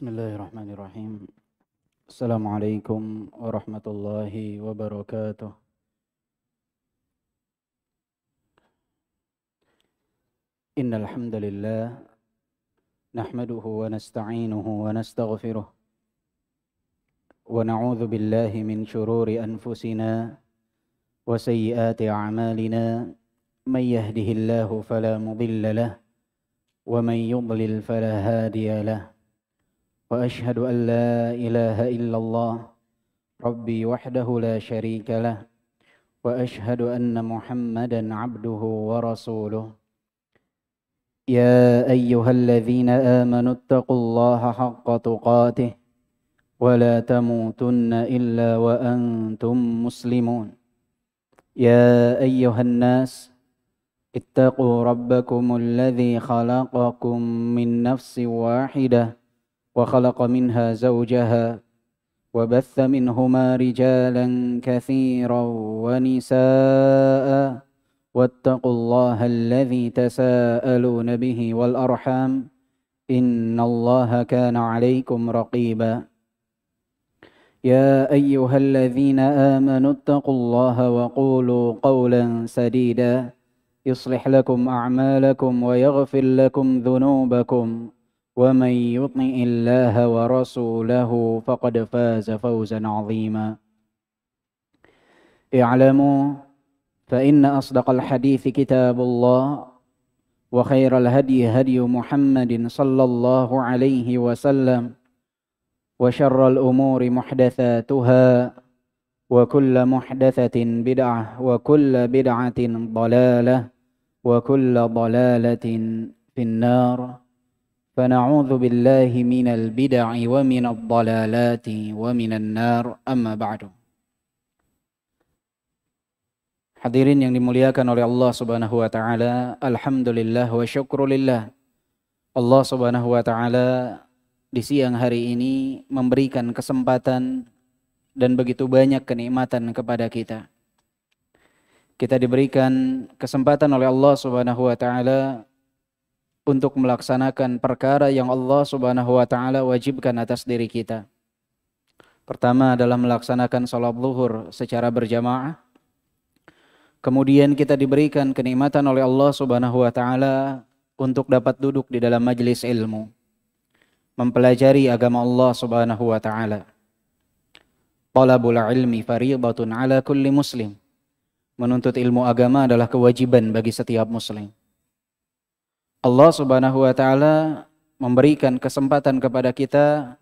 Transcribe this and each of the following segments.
Bismillahirrahmanirrahim. Assalamualaikum warahmatullahi wabarakatuh. Innal hamdalillah nahmaduhu wa nasta'inuhu wa nastaghfiruh wa na'udzu billahi min shururi anfusina wa sayyiati a'malina may yahdihillahu fala mudilla lahu wa may yudlil fala hadiya lahu. وأشهد أن لا إله إلا الله ربي وحده لا شريك له وأشهد أن محمدا عبده ورسوله يا أيها الذين آمنوا اتقوا الله حق تقاته ولا تموتن إلا وأنتم مسلمون يا أيها الناس اتقوا ربكم الذي خلقكم من نفس واحدة وخلق منها زوجها وبث منهما رجالا كثيرا ونساء واتقوا الله الذي تساءلون به والأرحام إن الله كان عليكم رقيبا يا أيها الذين آمنوا اتقوا الله وقولوا قولا سديدا يصلح لكم أعمالكم ويغفر لكم ذنوبكم ومن يطع الله ورسوله فقد فاز فوزا عظيما اعلموا فإن أصدق الحديث كتاب الله وخير الهدي هدي محمد صلى الله عليه وسلم وشر الأمور محدثاتها وكل محدثة بدعة وكل بدعة ضلالة وكل ضلالة في النار فنعوذ بالله من البدع ومن الضلالات ومن النار أما بعد. Hadirin yang dimuliakan oleh Allah Subhanahu wa taala, alhamdulillah wa syukrulillah. Allah Subhanahu wa taala di siang hari ini memberikan kesempatan dan begitu banyak kenikmatan kepada kita. Kita diberikan kesempatan oleh Allah Subhanahu wa taala untuk melaksanakan perkara yang Allah Subhanahu wa taala wajibkan atas diri kita. Pertama adalah melaksanakan salat zuhur secara berjamaah. Kemudian kita diberikan kenikmatan oleh Allah Subhanahu wa taala untuk dapat duduk di dalam majelis ilmu, mempelajari agama Allah Subhanahu wa taala. Talabul ilmi fardhatun ala kulli muslim. Menuntut ilmu agama adalah kewajiban bagi setiap muslim. Allah Subhanahu wa taala memberikan kesempatan kepada kita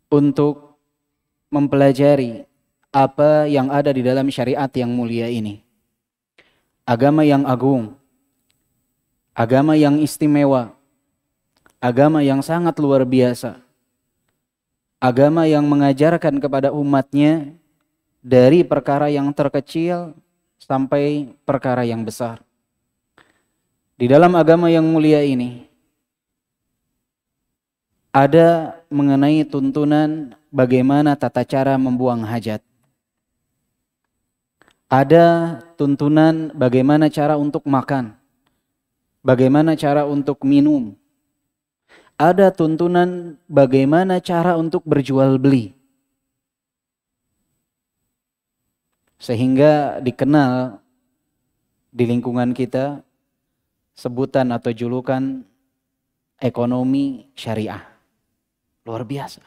untuk mempelajari apa yang ada di dalam syariat yang mulia ini. Agama yang agung, agama yang istimewa, agama yang sangat luar biasa. Agama yang mengajarkan kepada umatnya dari perkara yang terkecil sampai perkara yang besar. Di dalam agama yang mulia ini ada mengenai tuntunan bagaimana tata cara membuang hajat. Ada tuntunan bagaimana cara untuk makan, bagaimana cara untuk minum. Ada tuntunan bagaimana cara untuk berjual beli. Sehingga dikenal di lingkungan kita sebutan atau julukan ekonomi syariah. Luar biasa.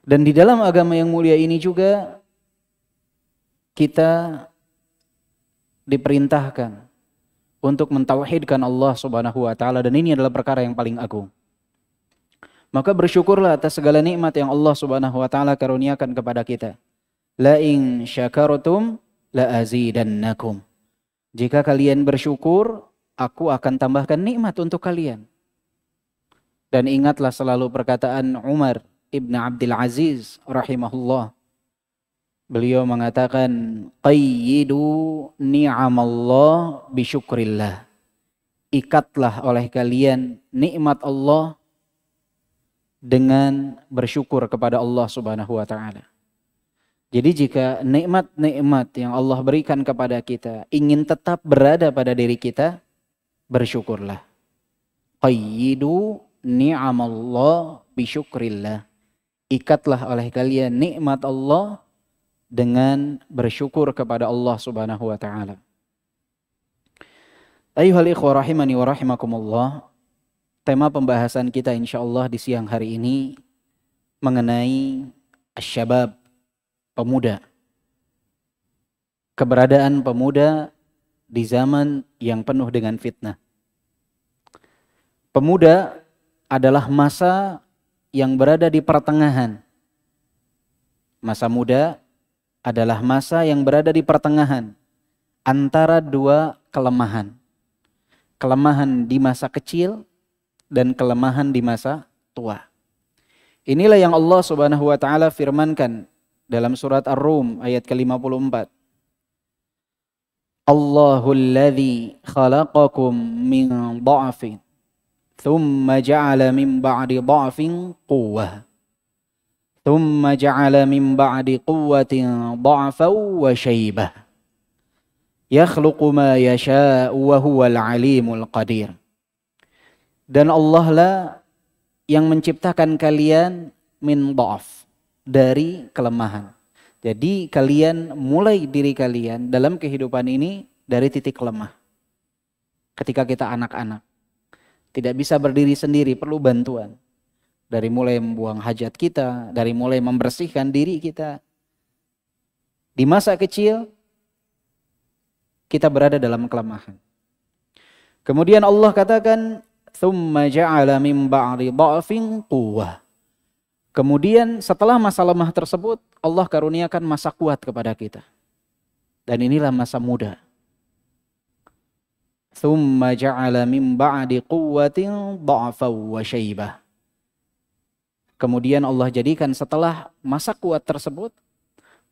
Dan di dalam agama yang mulia ini juga kita diperintahkan untuk mentauhidkan Allah Subhanahu wa taala, dan ini adalah perkara yang paling agung. Maka bersyukurlah atas segala nikmat yang Allah Subhanahu wa taala karuniakan kepada kita. La in syakartum la azidannakum. Jika kalian bersyukur, aku akan tambahkan nikmat untuk kalian. Dan ingatlah selalu perkataan Umar ibn Abdul Aziz rahimahullah. Beliau mengatakan, qayyidu ni'amallah bisyukrillah. Ikatlah oleh kalian nikmat Allah dengan bersyukur kepada Allah Subhanahu wa taala. Jadi jika nikmat-nikmat yang Allah berikan kepada kita ingin tetap berada pada diri kita, bersyukurlah. Qayyidu ni'amallah bisyukrillah. Ikatlah oleh kalian nikmat Allah dengan bersyukur kepada Allah Subhanahu wa taala. Ayyuhal ikhwah rahimani wa rahimakumullah. Tema pembahasan kita insyaallah di siang hari ini mengenai asyabab, pemuda. Keberadaan pemuda di zaman yang penuh dengan fitnah. Pemuda adalah masa yang berada di pertengahan. Masa muda adalah masa yang berada di pertengahan antara dua kelemahan. Kelemahan di masa kecil dan kelemahan di masa tua. Inilah yang Allah Subhanahu wa taala firmankan dalam surat Ar-Rum ayat ke-54. Allahul ladzi khalaqakum min dha'fin thumma ja'ala min ba'di dha'fin quwwah thumma ja'ala min ba'di quwwatin dha'fan wa shaybah yakhluqu ma yasha'u wa huwal alimul qadir. Dan Allah lah yang menciptakan kalian min dha'f, dari kelemahan. Jadi kalian mulai diri kalian dalam kehidupan ini dari titik lemah. Ketika kita anak-anak tidak bisa berdiri sendiri, perlu bantuan. Dari mulai membuang hajat kita, dari mulai membersihkan diri kita. Di masa kecil, kita berada dalam kelemahan. Kemudian Allah katakan, "Tsumma ja'ala min ba'di dha'fin quwwah." Kemudian setelah masa lemah tersebut, Allah karuniakan masa kuat kepada kita. Dan inilah masa muda. Tsumma ja'ala min ba'di quwwatin dha'fan wa shaybah. Kemudian Allah jadikan setelah masa kuat tersebut,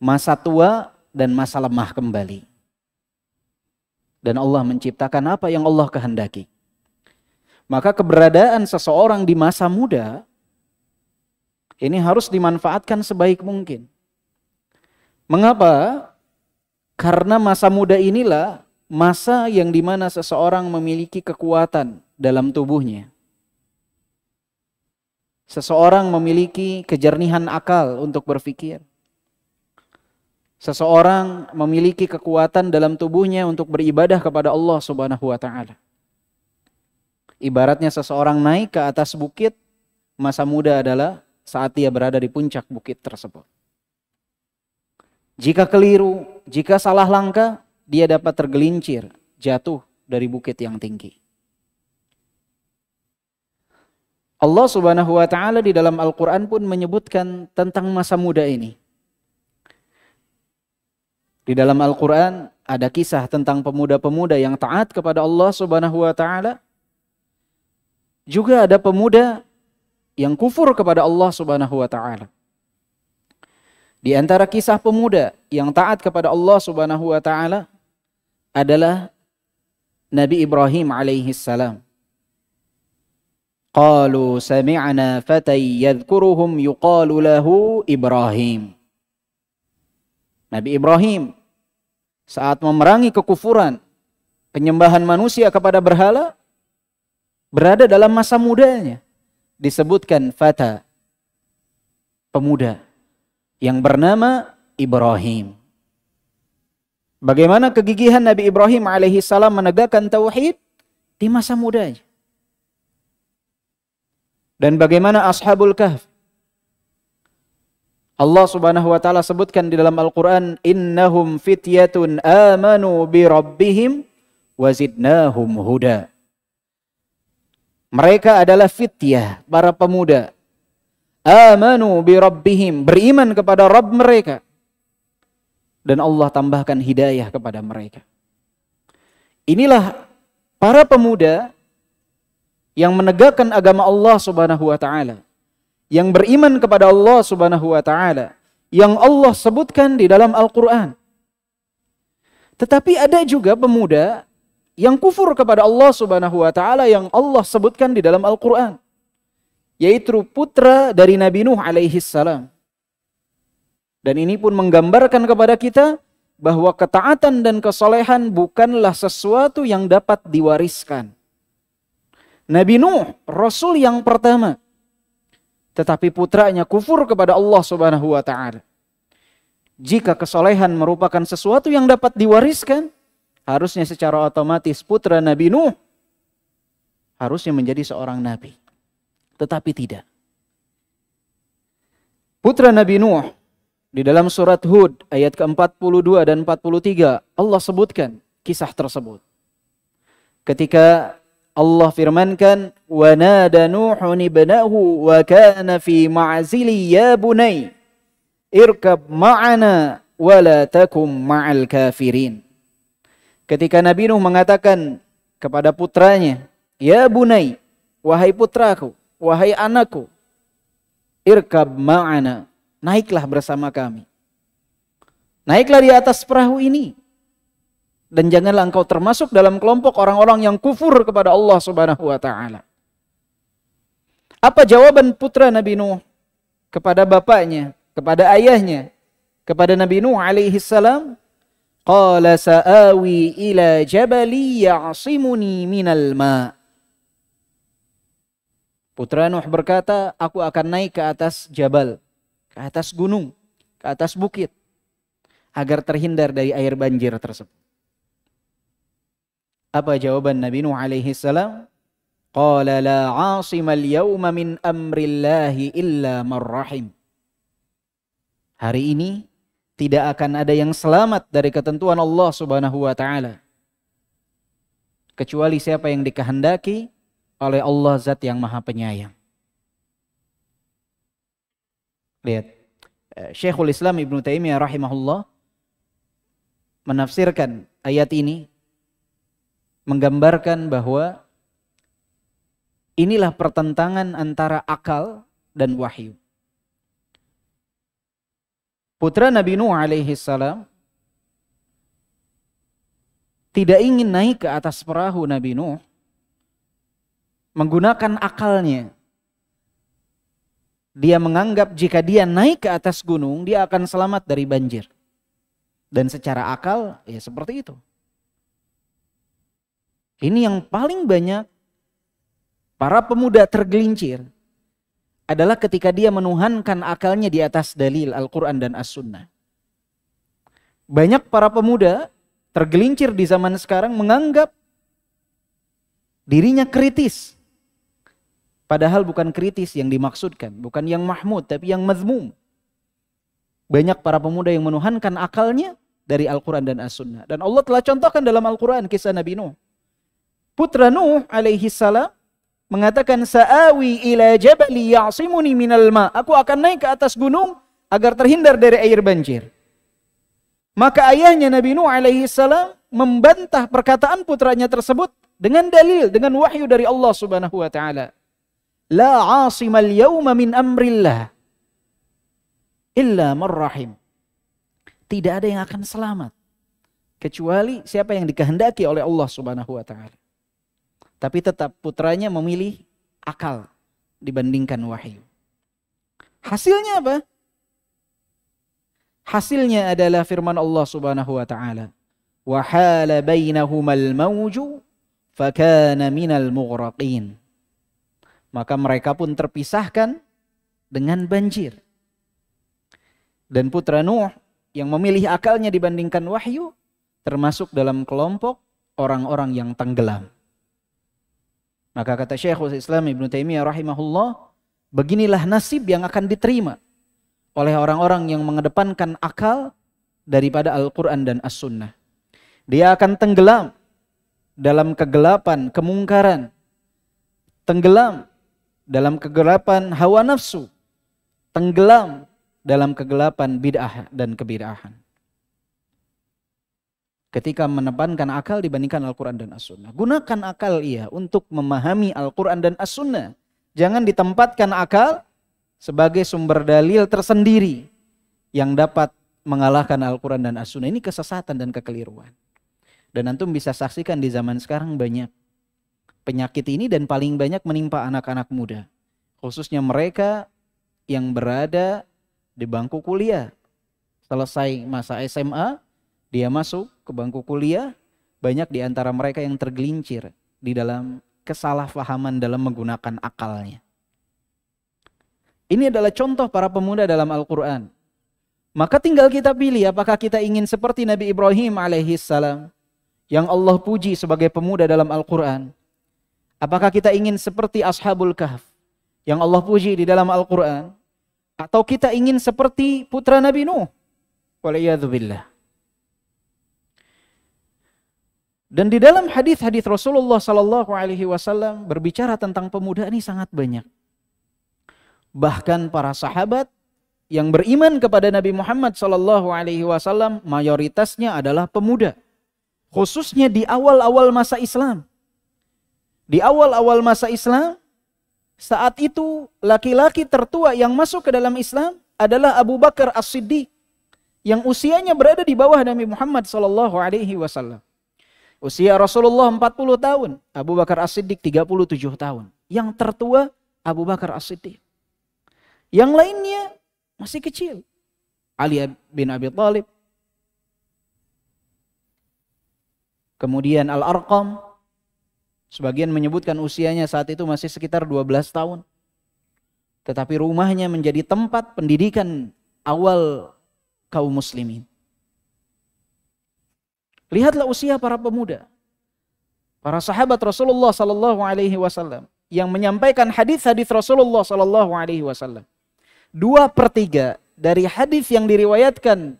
masa tua dan masa lemah kembali. Dan Allah menciptakan apa yang Allah kehendaki. Maka keberadaan seseorang di masa muda ini harus dimanfaatkan sebaik mungkin. Mengapa? Karena masa muda inilah masa yang dimana seseorang memiliki kekuatan dalam tubuhnya. Seseorang memiliki kejernihan akal untuk berpikir. Seseorang memiliki kekuatan dalam tubuhnya untuk beribadah kepada Allah Subhanahu wa taala. Ibaratnya seseorang naik ke atas bukit, masa muda adalah saat dia berada di puncak bukit tersebut. Jika keliru, jika salah langkah, dia dapat tergelincir, jatuh dari bukit yang tinggi. Allah Subhanahu wa taala di dalam Al-Qur'an pun menyebutkan tentang masa muda ini. Di dalam Al-Qur'an ada kisah tentang pemuda-pemuda yang taat kepada Allah Subhanahu wa taala. Juga ada pemuda yang kufur kepada Allah Subhanahu wa taala. Di antara kisah pemuda yang taat kepada Allah Subhanahu wa taala adalah Nabi Ibrahim alaihi salam. Qalu sami'na fatay yadhkuruhum yuqalu lahu Ibrahim. Nabi Ibrahim saat memerangi kekufuran, penyembahan manusia kepada berhala, berada dalam masa mudanya. Disebutkan fata, pemuda yang bernama Ibrahim. Bagaimana kegigihan Nabi Ibrahim alaihi salam menegakkan tauhid di masa mudanya. Dan bagaimana Ashabul Kahf. Allah Subhanahu wa taala sebutkan di dalam Al-Qur'an, innahum fityatun amanu bi rabbihim wa zidnahum huda. Mereka adalah fityah, para pemuda. Amanu bi rabbihim, beriman kepada Rabb mereka. Dan Allah tambahkan hidayah kepada mereka. Inilah para pemuda yang menegakkan agama Allah Subhanahu wa taala, yang beriman kepada Allah Subhanahu wa taala, yang Allah sebutkan di dalam Al-Qur'an. Tetapi ada juga pemuda yang kufur kepada Allah Subhanahu wa taala yang Allah sebutkan di dalam Al-Qur'an, yaitu putra dari Nabi Nuh alaihi salam. Dan ini pun menggambarkan kepada kita bahwa ketaatan dan kesolehan bukanlah sesuatu yang dapat diwariskan. Nabi Nuh, Rasul yang pertama. Tetapi putranya kufur kepada Allah Subhanahu wa ta'ala. Jika kesolehan merupakan sesuatu yang dapat diwariskan, harusnya secara otomatis putra Nabi Nuh harusnya menjadi seorang nabi. Tetapi tidak. Putra Nabi Nuh di dalam surat Hud ayat ke-42 dan 43 Allah sebutkan kisah tersebut. Ketika Allah firmankan, wa nada Nuhun ibnahu wa kana fi ma'zili ya bunay irkab ma'ana wa la takum ma'al kafirin. Ketika Nabi Nuh mengatakan kepada putranya, ya bunay, wahai putraku, wahai anakku, irkab ma'ana, naiklah bersama kami. Naiklah di atas perahu ini. Dan janganlah engkau termasuk dalam kelompok orang-orang yang kufur kepada Allah Subhanahu wa ta'ala. Apa jawaban putra Nabi Nuh kepada bapaknya, kepada ayahnya, kepada Nabi Nuh alaihi salam? Qala sa'awi ila jabali ya'simuni minal ma'. Putra Nuh berkata, aku akan naik ke atas jabal, ke atas gunung, ke atas bukit, agar terhindar dari air banjir tersebut. Apa jawaban Nabi Nuh alaihi salam? Qala la 'asimal yawma min amrillahi illa man rahim. Hari ini tidak akan ada yang selamat dari ketentuan Allah Subhanahu wa ta'ala kecuali siapa yang dikehendaki oleh Allah Zat yang Maha Penyayang. Lihat, Syekhul Islam Ibnu Taimiyah rahimahullah menafsirkan ayat ini, menggambarkan bahwa inilah pertentangan antara akal dan wahyu. Putra Nabi Nuh alaihi salam tidak ingin naik ke atas perahu Nabi Nuh menggunakan akalnya. Dia menganggap jika dia naik ke atas gunung, dia akan selamat dari banjir. Dan secara akal, ya seperti itu. Ini yang paling banyak para pemuda tergelincir adalah ketika dia menuhankan akalnya di atas dalil Al-Quran dan As-Sunnah. Banyak para pemuda tergelincir di zaman sekarang menganggap dirinya kritis. Padahal bukan kritis yang dimaksudkan, bukan yang mahmud, tapi yang mazmum. Banyak para pemuda yang menuhankan akalnya dari Al-Quran dan As-Sunnah. Dan Allah telah contohkan dalam Al-Quran kisah Nabi Nuh. Putra Nuh alaihi salam mengatakan, sa'awi ila jabali ya'simuni minal ma'. Aku akan naik ke atas gunung agar terhindar dari air banjir. Maka ayahnya Nabi Nuh alaihi salam membantah perkataan putranya tersebut dengan dalil, dengan wahyu dari Allah Subhanahu wa ta'ala. La 'asimal yawma min amrillah illa man rahim. Tidak ada yang akan selamat kecuali siapa yang dikehendaki oleh Allah Subhanahu wa ta'ala. Tapi tetap putranya memilih akal dibandingkan wahyu. Hasilnya apa? Hasilnya adalah firman Allah Subhanahu wa ta'ala. Wa hala bainahumal mawju fakana minal mughraqin. Maka mereka pun terpisahkan dengan banjir. Dan putra Nuh yang memilih akalnya dibandingkan wahyu termasuk dalam kelompok orang-orang yang tenggelam. Maka kata Syekhul Islam Ibnu Taimiyah rahimahullah, beginilah nasib yang akan diterima oleh orang-orang yang mengedepankan akal daripada Al-Quran dan As-Sunnah. Dia akan tenggelam dalam kegelapan kemungkaran, tenggelam dalam kegelapan hawa nafsu, tenggelam dalam kegelapan bid'ah dan kebid'ahan. Ketika menebankan akal dibandingkan Al-Quran dan As-Sunnah. Gunakan akal untuk memahami Al-Quran dan As-Sunnah. Jangan ditempatkan akal sebagai sumber dalil tersendiri yang dapat mengalahkan Al-Quran dan As-Sunnah. Ini kesesatan dan kekeliruan. Dan antum bisa saksikan di zaman sekarang banyak penyakit ini dan paling banyak menimpa anak-anak muda. Khususnya mereka yang berada di bangku kuliah. Selesai masa SMA, dia masuk ke bangku kuliah, banyak di antara mereka yang tergelincir di dalam kesalahpahaman dalam menggunakan akalnya. Ini adalah contoh para pemuda dalam Al-Quran. Maka tinggal kita pilih apakah kita ingin seperti Nabi Ibrahim alaihissalam yang Allah puji sebagai pemuda dalam Al-Quran. Apakah kita ingin seperti Ashabul Kahf yang Allah puji di dalam Al-Quran. Atau kita ingin seperti putra Nabi Nuh. Waliyadzubillah. Dan di dalam hadis-hadis Rasulullah SAW berbicara tentang pemuda ini sangat banyak. Bahkan para sahabat yang beriman kepada Nabi Muhammad SAW mayoritasnya adalah pemuda. Khususnya di awal-awal masa Islam. Di awal-awal masa Islam, saat itu laki-laki tertua yang masuk ke dalam Islam adalah Abu Bakar As-Siddiq yang usianya berada di bawah Nabi Muhammad SAW. Usia Rasulullah 40 tahun, Abu Bakar As-Siddiq 37 tahun. Yang tertua Abu Bakar As-Siddiq. Yang lainnya masih kecil. Ali bin Abi Thalib. Kemudian Al-Arqam. Sebagian menyebutkan usianya saat itu masih sekitar 12 tahun. Tetapi rumahnya menjadi tempat pendidikan awal kaum muslimin. Lihatlah usia para pemuda. Para sahabat Rasulullah SAW yang menyampaikan hadis-hadis Rasulullah SAW. 2/3 dari hadis yang diriwayatkan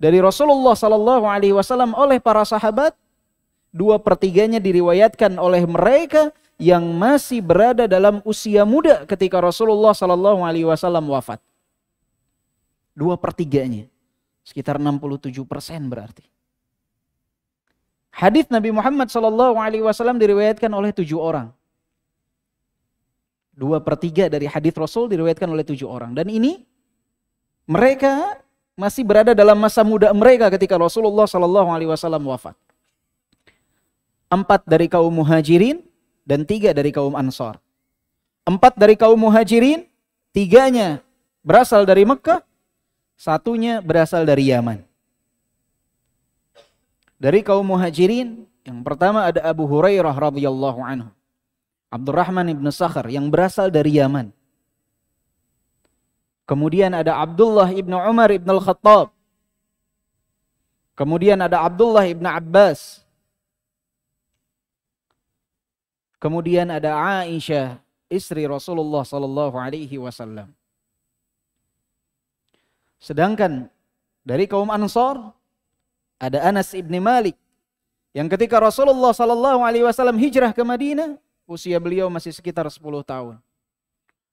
dari Rasulullah SAW oleh para sahabat, 2/3-nya diriwayatkan oleh mereka yang masih berada dalam usia muda ketika Rasulullah SAW wafat. 2/3-nya, sekitar 67% berarti. Hadis Nabi Muhammad SAW diriwayatkan oleh 7 orang. 2/3 dari hadis Rasul diriwayatkan oleh 7 orang. Dan ini mereka masih berada dalam masa muda mereka ketika Rasulullah SAW wafat. 4 dari kaum Muhajirin dan 3 dari kaum Ansar. 4 dari kaum Muhajirin, 3-nya berasal dari Mekah, 1-nya berasal dari Yaman. Dari kaum Muhajirin, yang pertama ada Abu Hurairah radhiyallahu anhu. Abdurrahman ibn Sakhar yang berasal dari Yaman. Kemudian ada Abdullah ibn Umar ibn al-Khattab. Kemudian ada Abdullah ibn Abbas. Kemudian ada Aisyah, istri Rasulullah SAW. Sedangkan dari kaum Ansar ada Anas ibn Malik yang ketika Rasulullah SAW hijrah ke Madinah, usia beliau masih sekitar 10 tahun.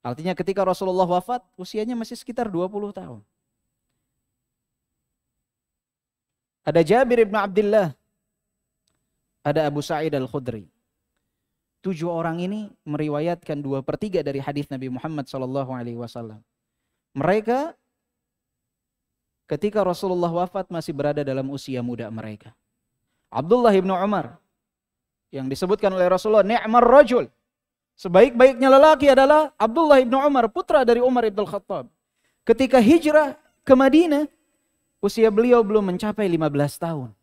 Artinya ketika Rasulullah wafat, usianya masih sekitar 20 tahun. Ada Jabir ibn Abdullah. Ada Abu Sa'id al-Khudri. 7 orang ini meriwayatkan 2/3 dari hadis Nabi Muhammad SAW. Mereka ketika Rasulullah wafat masih berada dalam usia muda mereka. Abdullah ibn Umar yang disebutkan oleh Rasulullah, ni'mar rajul. Sebaik-baiknya lelaki adalah Abdullah ibn Umar, putra dari Umar ibn Khattab. Ketika hijrah ke Madinah, usia beliau belum mencapai 15 tahun.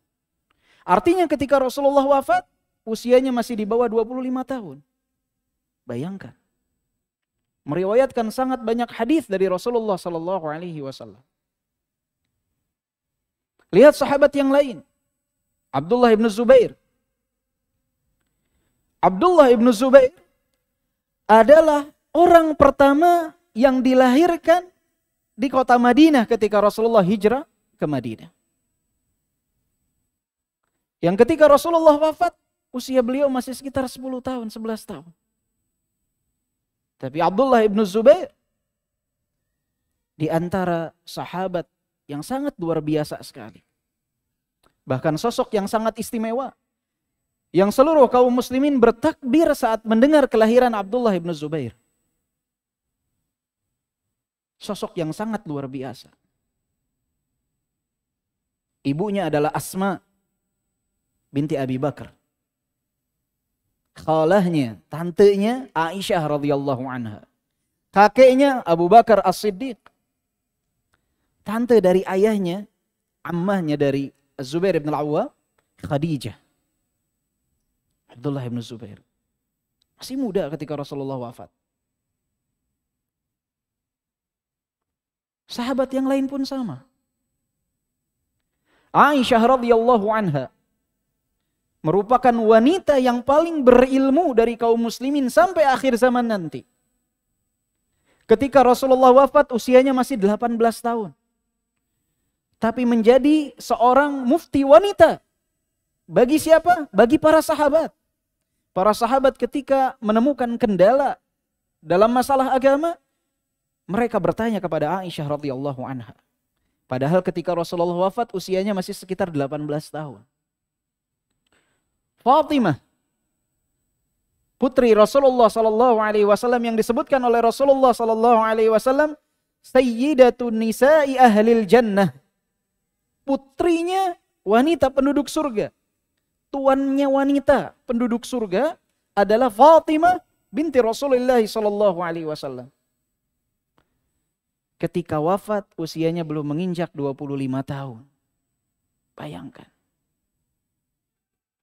Artinya ketika Rasulullah wafat, usianya masih di bawah 25 tahun. Bayangkan. Meriwayatkan sangat banyak hadis dari Rasulullah SAW. Lihat sahabat yang lain. Abdullah ibn Zubair. Abdullah ibn Zubair adalah orang pertama yang dilahirkan di kota Madinah ketika Rasulullah hijrah ke Madinah. Yang ketika Rasulullah wafat, usia beliau masih sekitar 10 tahun, 11 tahun. Tapi Abdullah ibn Zubair di antara sahabat yang sangat luar biasa sekali. Bahkan sosok yang sangat istimewa. Yang seluruh kaum muslimin bertakbir saat mendengar kelahiran Abdullah ibn Zubair. Sosok yang sangat luar biasa. Ibunya adalah Asma binti Abi Bakar. Khalahnya, tantenya Aisyah radhiyallahu anha. Kakeknya Abu Bakar As-Siddiq. Tante dari ayahnya, ammahnya dari Zubair ibn al-Awwam, Khadijah. Abdullah ibn Zubair. Masih muda ketika Rasulullah wafat. Sahabat yang lain pun sama. Aisyah radhiyallahu anha merupakan wanita yang paling berilmu dari kaum muslimin sampai akhir zaman nanti. Ketika Rasulullah wafat usianya masih 18 tahun. Tapi menjadi seorang mufti wanita. Bagi siapa? Bagi para sahabat. Para sahabat ketika menemukan kendala dalam masalah agama, mereka bertanya kepada Aisyah radhiyallahu anha. Padahal ketika Rasulullah wafat usianya masih sekitar 18 tahun. Fatimah, putri Rasulullah sallallahu alaihi wasallam yang disebutkan oleh Rasulullah sallallahu alaihi wasallam sayyidatun nisa'i ahlil jannah. Putrinya wanita penduduk surga. Tuannya wanita penduduk surga adalah Fatimah binti Rasulullah sallallahu alaihi wasallam. Ketika wafat usianya belum menginjak 25 tahun. Bayangkan.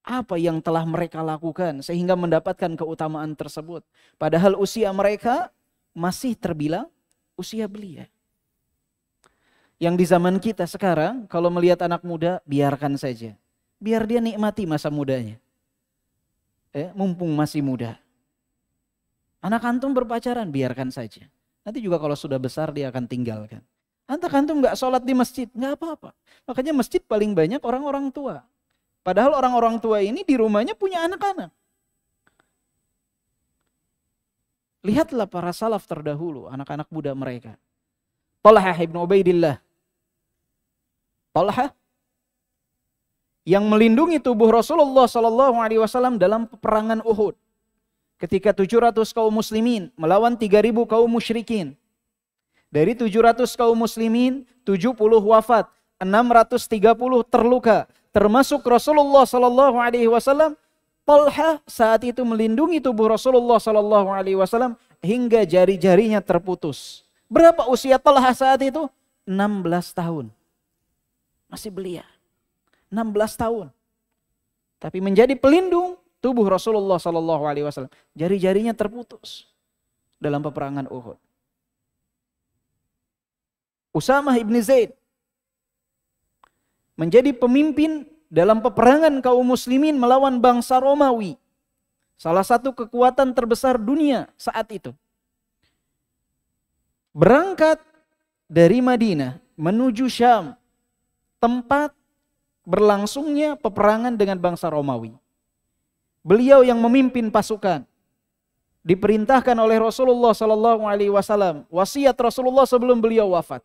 Apa yang telah mereka lakukan sehingga mendapatkan keutamaan tersebut. Padahal usia mereka masih terbilang usia belia. Yang di zaman kita sekarang kalau melihat anak muda biarkan saja. Biar dia nikmati masa mudanya. Mumpung masih muda. Anak antum berpacaran biarkan saja. Nanti juga kalau sudah besar dia akan tinggalkan. Antum gak sholat di masjid, gak apa-apa. Makanya masjid paling banyak orang-orang tua. Padahal orang-orang tua ini di rumahnya punya anak-anak. Lihatlah para salaf terdahulu, anak-anak muda mereka. Talhah ibn Ubaidillah. Talhah yang melindungi tubuh Rasulullah SAW dalam peperangan Uhud. Ketika 700 kaum muslimin melawan 3.000 kaum musyrikin. Dari 700 kaum muslimin, 70 wafat, 630 terluka. Termasuk Rasulullah SAW. Talha saat itu melindungi tubuh Rasulullah SAW hingga jari-jarinya terputus. Berapa usia Talha saat itu? 16 tahun. Masih belia. 16 tahun. Tapi menjadi pelindung tubuh Rasulullah SAW. Jari-jarinya terputus dalam peperangan Uhud. Usamah ibn Zaid menjadi pemimpin dalam peperangan kaum muslimin melawan bangsa Romawi. Salah satu kekuatan terbesar dunia saat itu. Berangkat dari Madinah menuju Syam, tempat berlangsungnya peperangan dengan bangsa Romawi. Beliau yang memimpin pasukan. Diperintahkan oleh Rasulullah SAW. Wasiat Rasulullah sebelum beliau wafat.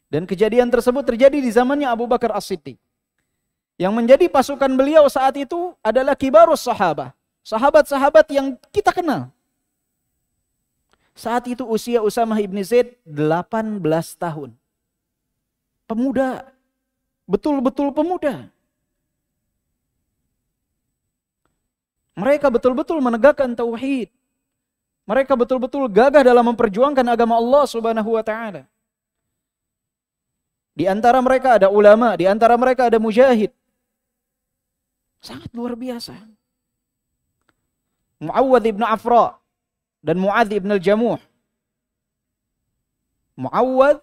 Dan kejadian tersebut terjadi di zamannya Abu Bakar As-Siddiq. Yang menjadi pasukan beliau saat itu adalah kibarus sahabah. Sahabat-sahabat yang kita kenal. Saat itu usia Usamah ibn Zaid 18 tahun. Pemuda. Betul-betul pemuda. Mereka betul-betul menegakkan tauhid. Mereka betul-betul gagah dalam memperjuangkan agama Allah Subhanahu wa taala. Di antara mereka ada ulama, di antara mereka ada mujahid. Sangat luar biasa. Muawwadh ibn Afra dan Muadz ibn al-Jamuh. Muawwadh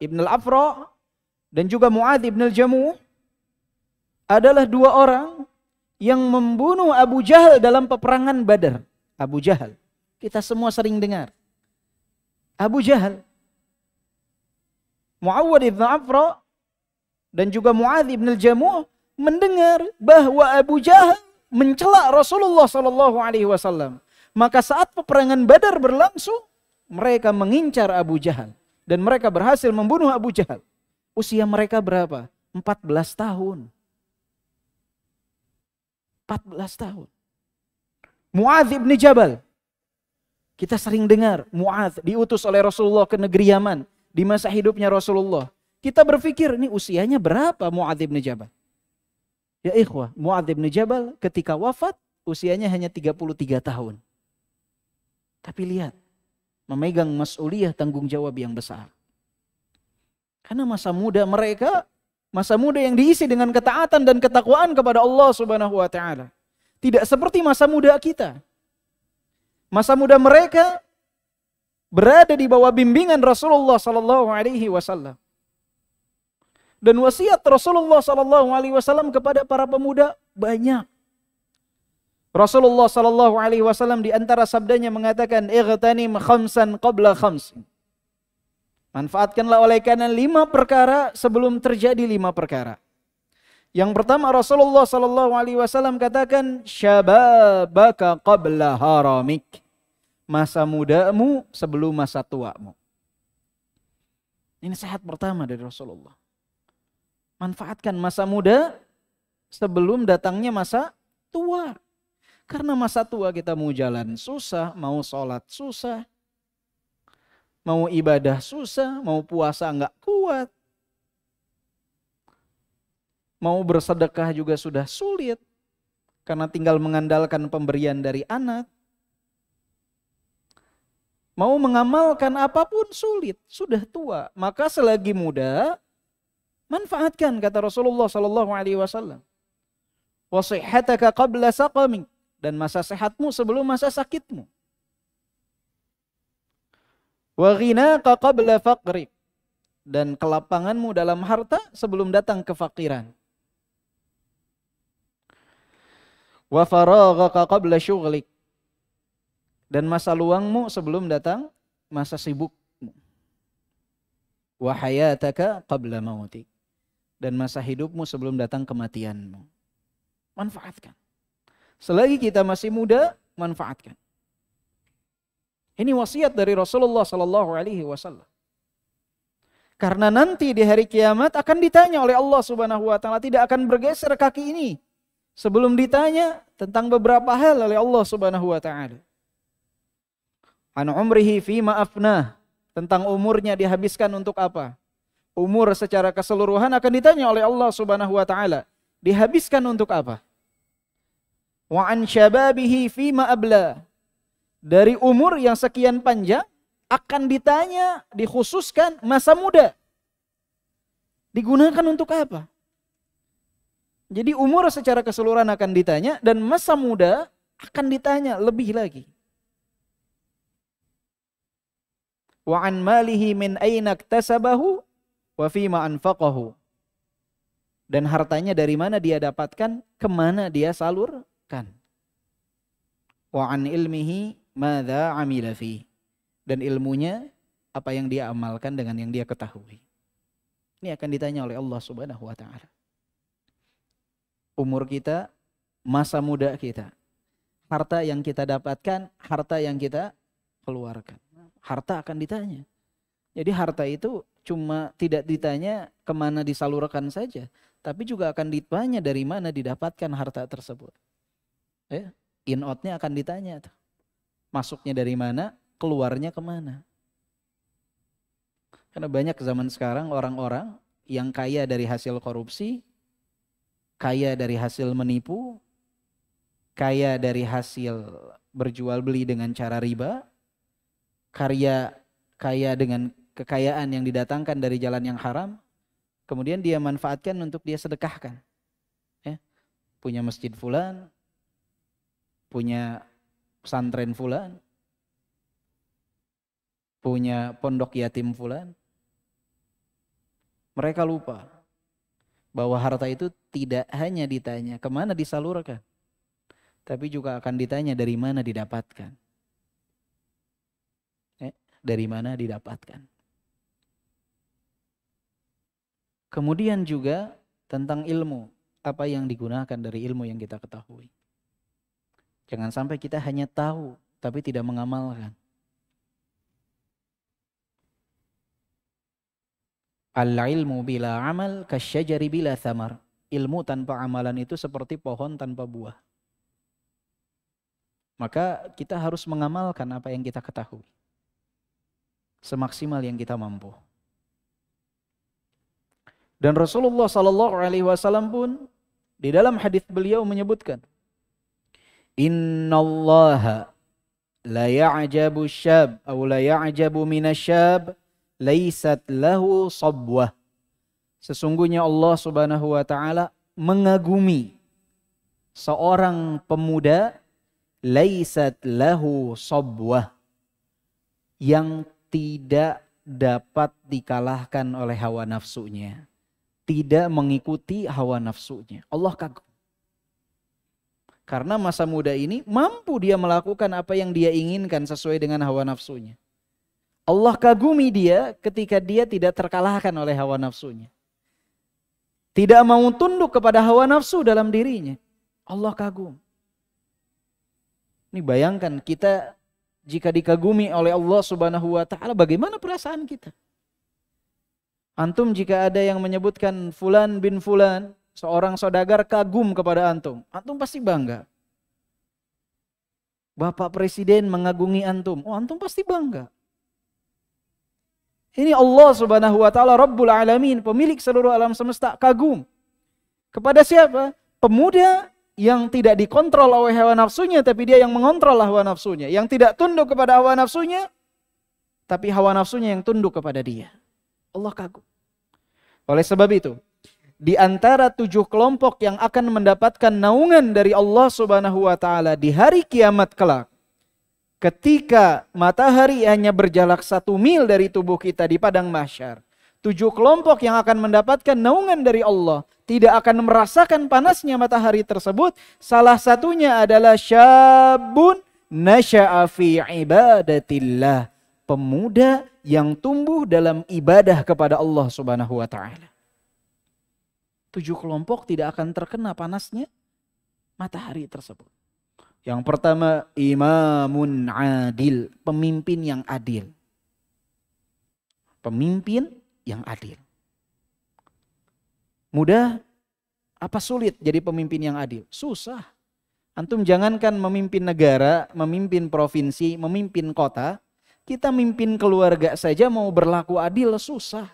ibn al-Afra dan juga Muadz ibn al-Jamuh adalah dua orang yang membunuh Abu Jahal dalam peperangan Badar. Abu Jahal. Kita semua sering dengar. Abu Jahal. Muawwadh ibn Afra dan juga Muadz ibn al-Jamuh mendengar bahwa Abu Jahal mencela Rasulullah SAW. Maka saat peperangan Badar berlangsung, mereka mengincar Abu Jahal. Dan mereka berhasil membunuh Abu Jahal. Usia mereka berapa? 14 tahun. 14 tahun. Muadz ibn Jabal. Kita sering dengar Muadz diutus oleh Rasulullah ke negeri Yaman di masa hidupnya Rasulullah. Kita berpikir ini usianya berapa Muadz ibn Jabal? Ya ikhwah, Muadz ibn Jabal ketika wafat usianya hanya 33 tahun. Tapi lihat, memegang mas'uliyah tanggung jawab yang besar. Karena masa muda mereka, masa muda yang diisi dengan ketaatan dan ketakwaan kepada Allah Subhanahu wa taala. Tidak seperti masa muda kita. Masa muda mereka berada di bawah bimbingan Rasulullah sallallahu alaihi wasallam. Dan wasiat Rasulullah sallallahu alaihi wasallam kepada para pemuda banyak. Rasulullah sallallahu alaihi wasallam di antara sabdanya mengatakan, "Ightanim khamsan qabla khamsin." Manfaatkanlah oleh kalian 5 perkara sebelum terjadi 5 perkara. Yang pertama Rasulullah sallallahu alaihi wasallam katakan, "Syababaka qabla haramik." Masa mudamu sebelum masa tuamu. Ini nasihat pertama dari Rasulullah. Manfaatkan masa muda sebelum datangnya masa tua. Karena masa tua kita mau jalan susah, mau sholat susah, mau ibadah susah, mau puasa enggak kuat. Mau bersedekah juga sudah sulit. Karena tinggal mengandalkan pemberian dari anak. Mau mengamalkan apapun sulit, sudah tua. Maka selagi muda, manfaatkan kata Rasulullah sallallahu alaihi wasallam. Wa sihhataka qabla saqamik, dan masa sehatmu sebelum masa sakitmu. Wa ghinaka qabla faqrik, dan kelapanganmu dalam harta sebelum datang kefakiran. Wa faraghaka qabla syughlik, dan masa luangmu sebelum datang masa sibukmu. Wa hayataka qabla mautik, dan masa hidupmu sebelum datang kematianmu. Manfaatkan. Selagi kita masih muda, manfaatkan. Ini wasiat dari Rasulullah sallallahu alaihi wasallam. Karena nanti di hari kiamat akan ditanya oleh Allah Subhanahu wa taala, tidak akan bergeser kaki ini sebelum ditanya tentang beberapa hal oleh Allah Subhanahu wa taala. An umrihi fima afnah, tentang umurnya dihabiskan untuk apa? Umur secara keseluruhan akan ditanya oleh Allah Subhanahu wa taala, dihabiskan untuk apa? Wa an syababihi fima abla, dari umur yang sekian panjang akan ditanya, dikhususkan masa muda. Digunakan untuk apa? Jadi umur secara keseluruhan akan ditanya dan masa muda akan ditanya lebih lagi. Wa an malihi min aina iktasabahu wa fima anfaqahu, dan hartanya dari mana dia dapatkan, kemana dia salurkan. Wa an ilmihi madza amila fi, dan ilmunya apa yang dia amalkan dengan yang dia ketahui. Ini akan ditanya oleh Allah Subhanahu wa taala. Umur kita, masa muda kita, harta yang kita dapatkan, harta yang kita keluarkan. Harta akan ditanya. Jadi harta itu cuma tidak ditanya kemana disalurkan saja, tapi juga akan ditanya dari mana didapatkan harta tersebut. Ya, in out-nya akan ditanya. Masuknya dari mana, keluarnya kemana. Karena banyak zaman sekarang orang-orang yang kaya dari hasil korupsi, kaya dari hasil menipu, kaya dari hasil berjual beli dengan cara riba, kaya dengan kekayaan yang didatangkan dari jalan yang haram, kemudian dia manfaatkan untuk dia sedekahkan. Ya. Punya masjid fulan, punya pesantren fulan, punya pondok yatim fulan. Mereka lupa bahwa harta itu tidak hanya ditanya kemana disalurkan, tapi juga akan ditanya dari mana didapatkan. Dari mana didapatkan. Kemudian juga tentang ilmu, apa yang digunakan dari ilmu yang kita ketahui. Jangan sampai kita hanya tahu tapi tidak mengamalkan. Al-ilmu bila amal kasyajari bila thamar. Ilmu tanpa amalan itu seperti pohon tanpa buah. Maka kita harus mengamalkan apa yang kita ketahui semaksimal yang kita mampu. Dan Rasulullah sallallahu alaihi wasallam pun di dalam hadis beliau menyebutkan, innallaha la ya'jabu syab atau la ya'jabu minasyab laysat lahu sabwah. Sesungguhnya Allah Subhanahu wa taala mengagumi seorang pemuda laisat lahu sabwah, yang tidak dapat dikalahkan oleh hawa nafsunya, tidak mengikuti hawa nafsunya. Allah kagum. Karena masa muda ini mampu dia melakukan apa yang dia inginkan sesuai dengan hawa nafsunya. Allah kagumi dia ketika dia tidak terkalahkan oleh hawa nafsunya. Tidak mau tunduk kepada hawa nafsu dalam dirinya. Allah kagum. Ini bayangkan kita jika dikagumi oleh Allah Subhanahu wa taala, bagaimana perasaan kita? Antum jika ada yang menyebutkan fulan bin fulan, seorang saudagar kagum kepada antum, antum pasti bangga. Bapak Presiden mengagumi antum, oh antum pasti bangga. Ini Allah Subhanahu wa taala Rabbul Alamin, pemilik seluruh alam semesta, kagum. Kepada siapa? Pemuda yang tidak dikontrol oleh hawa nafsunya, tapi dia yang mengontrol hawa nafsunya. Yang tidak tunduk kepada hawa nafsunya, tapi hawa nafsunya yang tunduk kepada dia. Allah kagum. Oleh sebab itu, di antara 7 kelompok yang akan mendapatkan naungan dari Allah Subhanahu wa taala di hari kiamat kelak, ketika matahari hanya berjarak 1 mil dari tubuh kita di padang mahsyar, 7 kelompok yang akan mendapatkan naungan dari Allah tidak akan merasakan panasnya matahari tersebut. Salah satunya adalah syabun nasya'a fi ibadatillah, pemuda yang tumbuh dalam ibadah kepada Allah Subhanahu wa taala. 7 kelompok tidak akan terkena panasnya matahari tersebut. Yang pertama, imamun adil, pemimpin yang adil. Pemimpin yang adil. Mudah apa sulit jadi pemimpin yang adil? Susah. Antum jangankan memimpin negara, memimpin provinsi, memimpin kota, kita mimpin keluarga saja mau berlaku adil susah.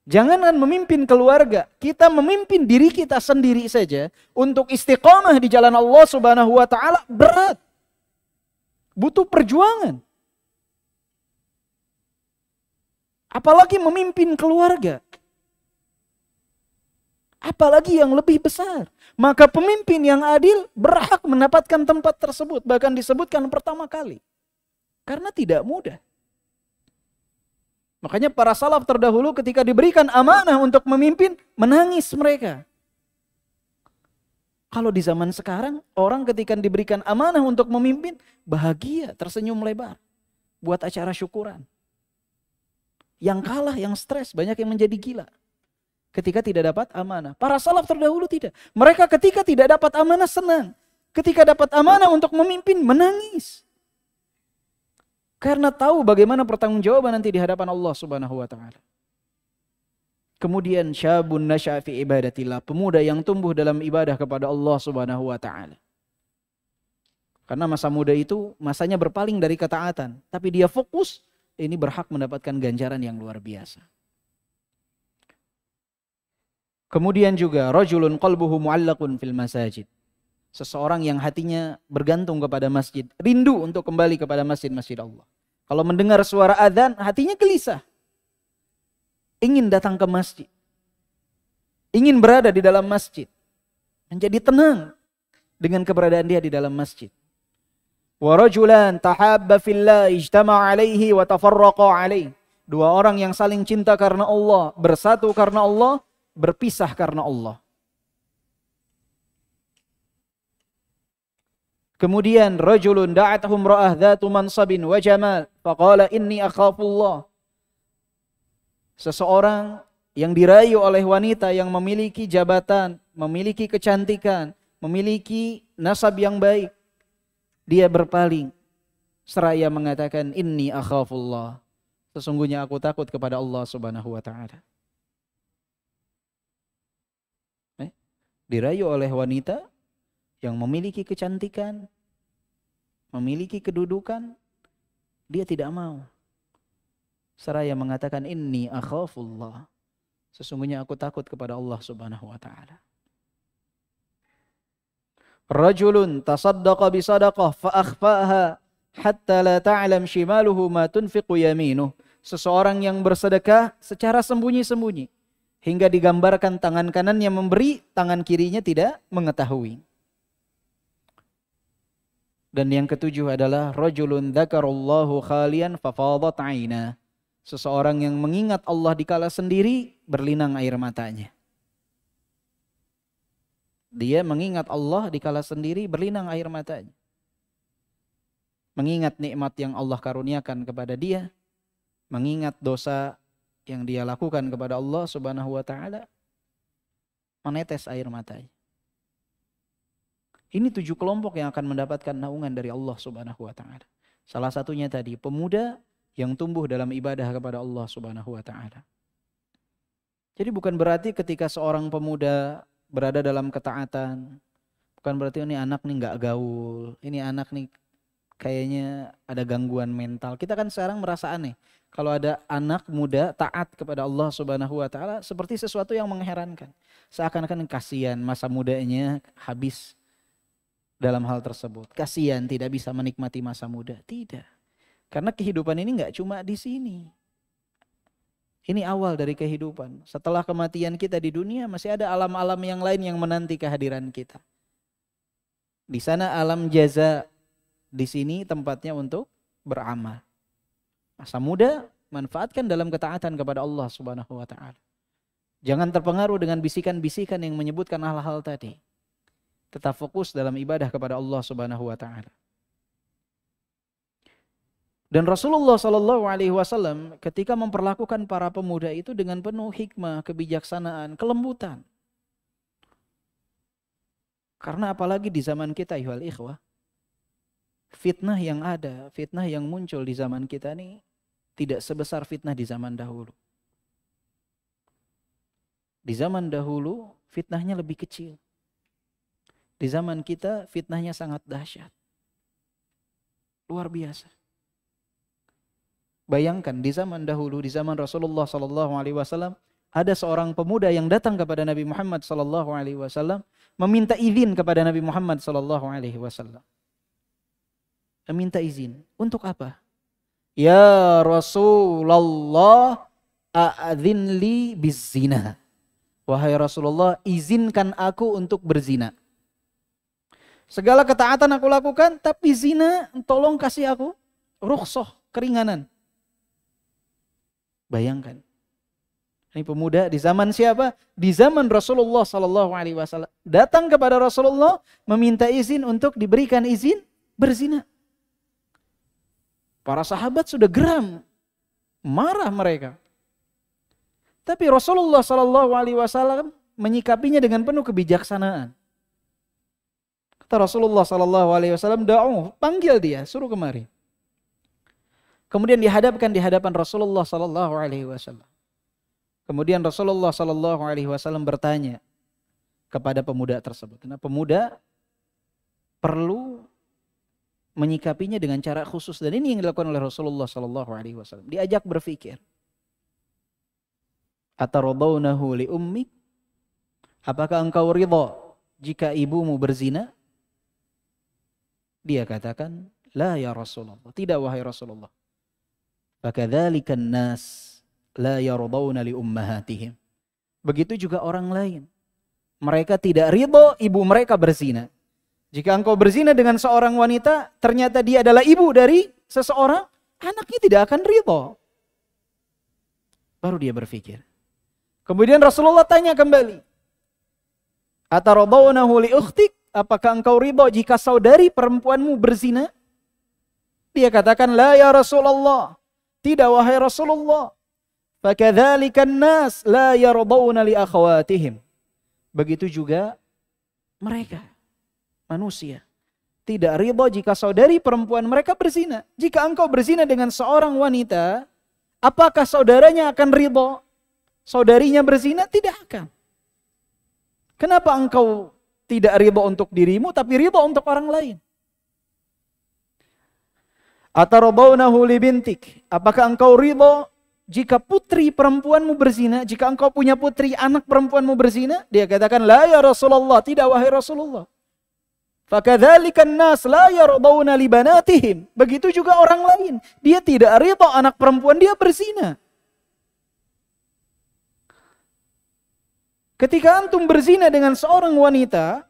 Jangankan memimpin keluarga, kita memimpin diri kita sendiri saja untuk istiqomah di jalan Allah Subhanahu wa taala berat. Butuh perjuangan. Apalagi memimpin keluarga. Apalagi yang lebih besar. Maka pemimpin yang adil berhak mendapatkan tempat tersebut. Bahkan disebutkan pertama kali. Karena tidak mudah. Makanya para salaf terdahulu ketika diberikan amanah untuk memimpin, menangis mereka. Kalau di zaman sekarang, orang ketika diberikan amanah untuk memimpin, bahagia, tersenyum lebar. Buat acara syukuran. Yang kalah, yang stres, banyak yang menjadi gila. Ketika tidak dapat amanah. Para salaf terdahulu tidak. Mereka ketika tidak dapat amanah senang. Ketika dapat amanah untuk memimpin, menangis. Karena tahu bagaimana pertanggungjawaban nanti di hadapan Allah Subhanahu wa taala. Kemudian syabun nasya'a fi ibadatillah, pemuda yang tumbuh dalam ibadah kepada Allah Subhanahu wa taala. Karena masa muda itu masanya berpaling dari ketaatan, tapi dia fokus, ini berhak mendapatkan ganjaran yang luar biasa. Kemudian juga rajulun qalbuhu mu'allaqun fil masajid. Seseorang yang hatinya bergantung kepada masjid, rindu untuk kembali kepada masjid-masjid Allah. Kalau mendengar suara adzan, hatinya gelisah. Ingin datang ke masjid. Ingin berada di dalam masjid. Menjadi tenang dengan keberadaan dia di dalam masjid. Wa rajulan tahabba fillah ijtama'a alaihi wa tafarraqa alaihi. 2 orang yang saling cinta karena Allah, bersatu karena Allah, berpisah karena Allah. Kemudian rajulun da'atuhum ra'ah dzatu mansabin wa jamal faqala inni akhafullah. Seseorang yang dirayu oleh wanita yang memiliki jabatan, memiliki kecantikan, memiliki nasab yang baik, dia berpaling seraya mengatakan inni akhafullah. Sesungguhnya aku takut kepada Allah Subhanahu wa taala. Dirayu oleh wanita yang memiliki kecantikan, memiliki kedudukan, dia tidak mau. Seraya mengatakan inni akhafullah. Sesungguhnya aku takut kepada Allah Subhanahu wa taala. Rajulun tasaddaqa bi sadaqah fa akhfaha hatta la ta'lam shimaluhu ma tunfiqu yaminuh. Seseorang yang bersedekah secara sembunyi-sembunyi hingga digambarkan tangan kanannya memberi, tangan kirinya tidak mengetahui. Dan yang ketujuh adalah rajulun dzakarallahu khalian fafadat aina. Seseorang yang mengingat Allah dikala sendiri, berlinang air matanya. Dia mengingat Allah dikala sendiri, berlinang air matanya. Mengingat nikmat yang Allah karuniakan kepada dia, mengingat dosa yang dia lakukan kepada Allah Subhanahu wa taala, menetes air matanya. Ini 7 kelompok yang akan mendapatkan naungan dari Allah Subhanahu wa taala. Salah satunya tadi, pemuda yang tumbuh dalam ibadah kepada Allah Subhanahu wa taala. Jadi bukan berarti ketika seorang pemuda berada dalam ketaatan, bukan berarti ini anak nih nggak gaul, ini anak nih kayaknya ada gangguan mental. Kita kan sekarang merasa aneh kalau ada anak muda taat kepada Allah Subhanahu wa taala, seperti sesuatu yang mengherankan. Seakan-akan kasihan masa mudanya habis dalam hal tersebut. Kasihan tidak bisa menikmati masa muda. Tidak. Karena kehidupan ini nggak cuma di sini. Ini awal dari kehidupan. Setelah kematian kita di dunia, masih ada alam-alam yang lain yang menanti kehadiran kita. Di sana alam jaza, di sini tempatnya untuk beramal. Masa muda manfaatkan dalam ketaatan kepada Allah Subhanahu wa taala. Jangan terpengaruh dengan bisikan-bisikan yang menyebutkan hal-hal tadi. Tetap fokus dalam ibadah kepada Allah Subhanahu wa taala. Dan Rasulullah Shallallahu alaihi wasallam ketika memperlakukan para pemuda itu dengan penuh hikmah, kebijaksanaan, kelembutan. Karena apalagi di zaman kita, ayyuhal ikhwah, fitnah yang ada, fitnah yang muncul di zaman kita ini tidak sebesar fitnah di zaman dahulu. Di zaman dahulu fitnahnya lebih kecil. Di zaman kita fitnahnya sangat dahsyat. Luar biasa. Bayangkan di zaman dahulu, di zaman Rasulullah SAW, ada seorang pemuda yang datang kepada Nabi Muhammad SAW, meminta izin kepada Nabi Muhammad SAW. Meminta izin. Untuk apa? Ya Rasulullah, a'adhin li bizzina. Wahai Rasulullah, izinkan aku untuk berzina. Segala ketaatan aku lakukan, tapi zina tolong kasih aku rukhsah, keringanan. Bayangkan. Ini pemuda di zaman siapa? Di zaman Rasulullah SAW. Datang kepada Rasulullah meminta izin untuk diberikan izin berzina. Para sahabat sudah geram, marah mereka. Tapi Rasulullah SAW menyikapinya dengan penuh kebijaksanaan. Kata Rasulullah SAW, panggil dia, suruh kemari. Kemudian dihadapkan di hadapan Rasulullah SAW. Kemudian Rasulullah SAW bertanya kepada pemuda tersebut. Karena pemuda perlu menyikapinya dengan cara khusus, dan ini yang dilakukan oleh Rasulullah SAW. Diajak berpikir. Ataradawnahu li ummik? Apakah engkau ridha jika ibumu berzina? Dia katakan, la ya Rasulullah, tidak wahai Rasulullah. Fakadzalikan nas la yardawna li ummahatihim. Begitu juga orang lain. Mereka tidak ridha ibu mereka berzina. Jika engkau berzina dengan seorang wanita, ternyata dia adalah ibu dari seseorang, anaknya tidak akan ridha. Baru dia berpikir. Kemudian Rasulullah tanya kembali. Ataradawnahu li ukhtik? Apakah engkau ridha jika saudari perempuanmu berzina? Dia katakan, la ya Rasulullah. Tidak wahai Rasulullah. Fakadzalikan nas la yardawna li akhawatihim. Begitu juga mereka, manusia, tidak ridha jika saudari perempuan mereka berzina. Jika engkau berzina dengan seorang wanita, apakah saudaranya akan ridha? Saudarinya berzina? Tidak akan. Kenapa engkau tidak ridha untuk dirimu tapi ridha untuk orang lain? Ataradawnahu li bintik? Apakah engkau ridha jika putri perempuanmu berzina? Jika engkau punya putri anak perempuanmu berzina? Dia katakan, la ya Rasulullah, tidak wahai Rasulullah. Fakadzalikan nas la yardawna li banatihim. Begitu juga orang lain, dia tidak ridha anak perempuan dia berzina. Ketika antum berzina dengan seorang wanita,